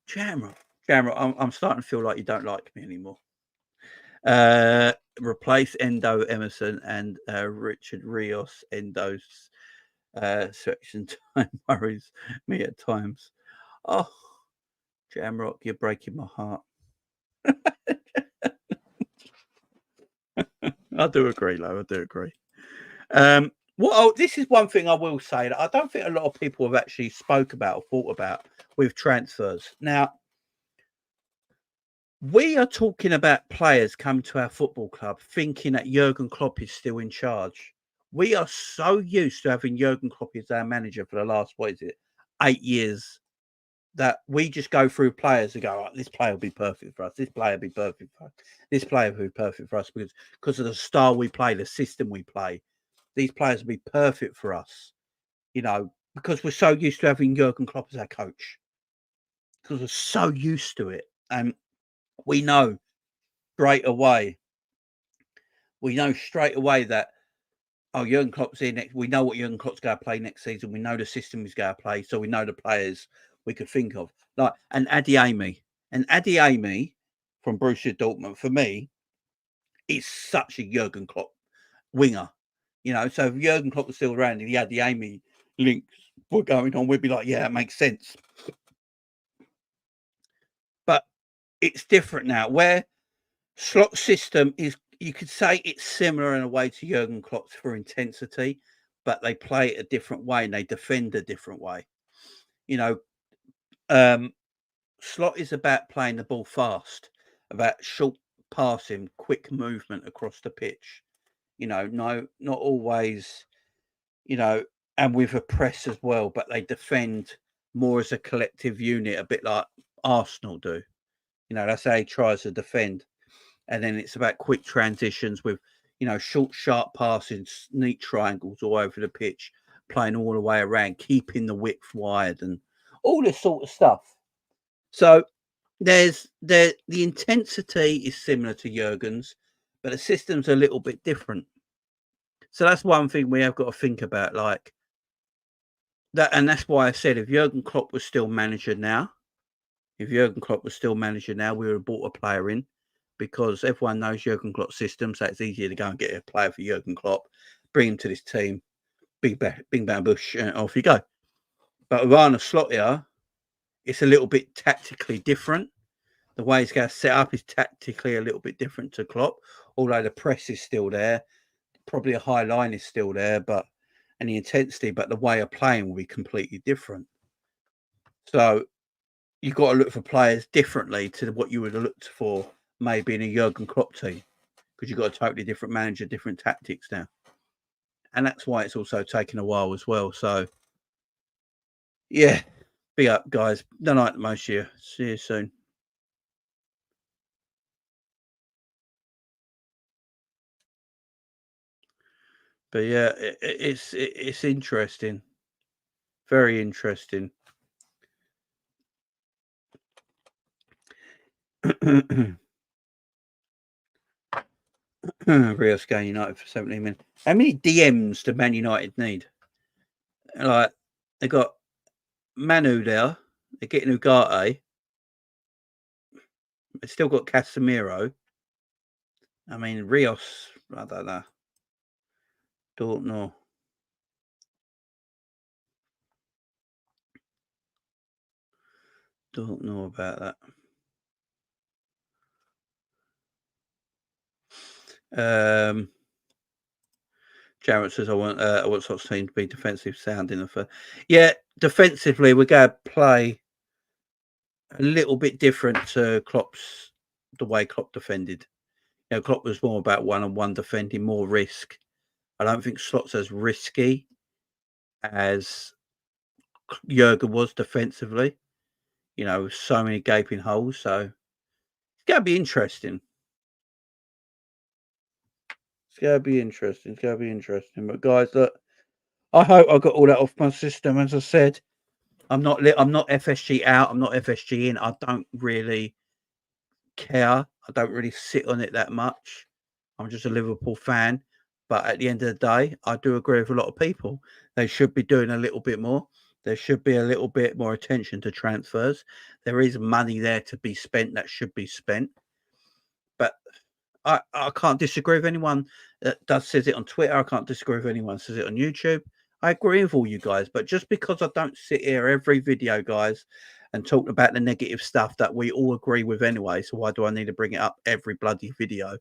Shamrock, I'm starting to feel like you don't like me anymore. Replace Endo Emerson and Richard Rios. Endo's selection time worries me at times. Oh, Shamrock, you're breaking my heart. I do agree, though. I do agree. This is one thing I will say that I don't think a lot of people have actually spoke about or thought about with transfers. Now, we are talking about players coming to our football club thinking that Jurgen Klopp is still in charge. We are so used to having Jurgen Klopp as our manager for the last, 8 years, that we just go through players and go, oh, this player will be perfect for us. This player will be perfect for us. This player will be perfect for us because of the style we play, the system we play. These players will be perfect for us, because we're so used to having Jurgen Klopp as our coach. Because we're so used to it. And we know straight away that, Jurgen Klopp's here next. We know what Jurgen Klopp's going to play next season. We know the system he's going to play. So we know the players we could think of. And Adeyemi from Borussia Dortmund, for me, is such a Jurgen Klopp winger. So if Jurgen Klopp was still around and he had the Adeyemi links were going on, we'd be like, yeah, that makes sense. But it's different now, where Slot's system is, you could say it's similar in a way to Jurgen Klopp's for intensity, but they play it a different way and they defend a different way. Slot is about playing the ball fast, about short passing, quick movement across the pitch. Not always, and with a press as well, but they defend more as a collective unit, a bit like Arsenal do. That's how he tries to defend. And then it's about quick transitions with, short, sharp passing, neat triangles all over the pitch, playing all the way around, keeping the width wide and all this sort of stuff. So the intensity is similar to Jurgen's, but the system's a little bit different. So that's one thing we have got to think about, like that. And that's why I said, if Jurgen Klopp was still manager now, we would have brought a player in, because everyone knows Jurgen Klopp's system, so it's easier to go and get a player for Jurgen Klopp, bring him to this team, bing bang bush, and off you go. But with Arne Slot here, it's a little bit tactically different. The way he's going to set up is tactically a little bit different to Klopp, although the press is still there. Probably a high line is still there, and the intensity, but the way of playing will be completely different. So you've got to look for players differently to what you would have looked for maybe in a Jurgen Klopp team, because you've got a totally different manager, different tactics now. And that's why it's also taken a while as well. So, yeah, big up, guys. No night the most year. See you soon. But yeah, it's interesting. Very interesting. Real Scan United for 17 minutes. How many DMs do Man United need? Like, they got Manu there. They're getting Ugarte. They still got Casemiro. I mean, Rios, I don't know. Don't know. Don't know about that. Jarrett says, I want Scott's team to be defensive sounding. Yeah, defensively, we're going to play a little bit different to the way Klopp defended. Klopp was more about one-on-one defending, more risk. I don't think Slot's as risky as Jurgen was defensively. You know, so many gaping holes. So it's going to be interesting. It's going to be interesting. It's going to be interesting. But guys, look, I hope I got all that off my system. As I said, I'm not FSG out. I'm not FSG in. I don't really care. I don't really sit on it that much. I'm just a Liverpool fan. But at the end of the day, I do agree with a lot of people. They should be doing a little bit more. There should be a little bit more attention to transfers. There is money there to be spent that should be spent. But I can't disagree with anyone that says it on Twitter. I can't disagree with anyone that says it on YouTube. I agree with all you guys. But just because I don't sit here every video, guys, and talk about the negative stuff that we all agree with anyway, so why do I need to bring it up every bloody video?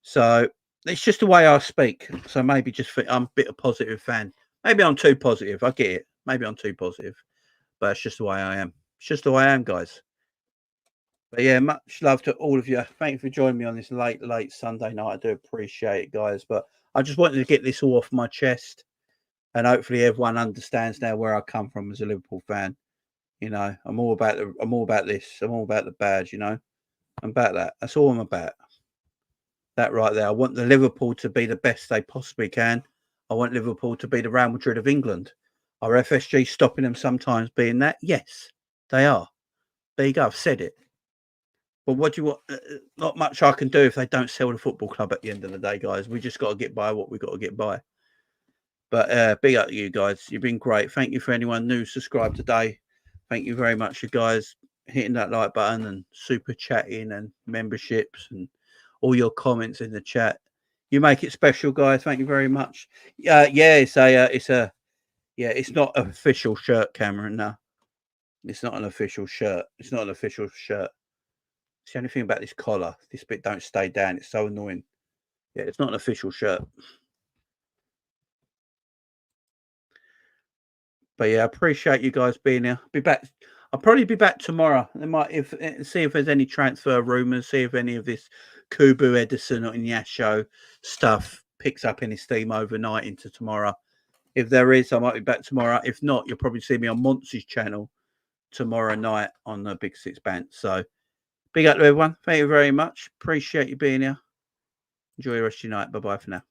So it's just the way I speak. So maybe I'm a bit of positive fan. Maybe I'm too positive. I get it. Maybe I'm too positive. But it's just the way I am. It's just the way I am, guys. But yeah, much love to all of you. Thank you for joining me on this late Sunday night. I do appreciate it, guys. But I just wanted to get this all off my chest. And hopefully everyone understands now where I come from as a Liverpool fan. You know, I'm all about this. I'm all about the badge, you know. I'm about that. That's all I'm about. That right there. I want the Liverpool to be the best they possibly can. I want Liverpool to be the Real Madrid of England. Are FSG stopping them sometimes being that? Yes, they are. There you go. I've said it. But what do you want? Not much I can do if they don't sell the football club at the end of the day, guys. We just got to get by what we got to get by. But big up to you guys. You've been great. Thank you for anyone new subscribed today. Thank you very much, you guys, hitting that like button and super chatting and memberships and all your comments in the chat. You make it special, guys. Thank you very much. Yeah, it's not an official shirt, Cameron. No, it's not an official shirt. It's not an official shirt. It's the only thing about this collar. This bit don't stay down. It's so annoying. Yeah, it's not an official shirt. But yeah, I appreciate you guys being here. Be back. I'll probably be back tomorrow. They might see if there's any transfer rumours, see if any of this Kubu, Edison, or Inyasho stuff picks up any steam overnight into tomorrow. If there is, I might be back tomorrow. If not, you'll probably see me on Monty's channel tomorrow night on the Big Six Band. So big up to everyone. Thank you very much. Appreciate you being here. Enjoy the rest of your night. Bye-bye for now.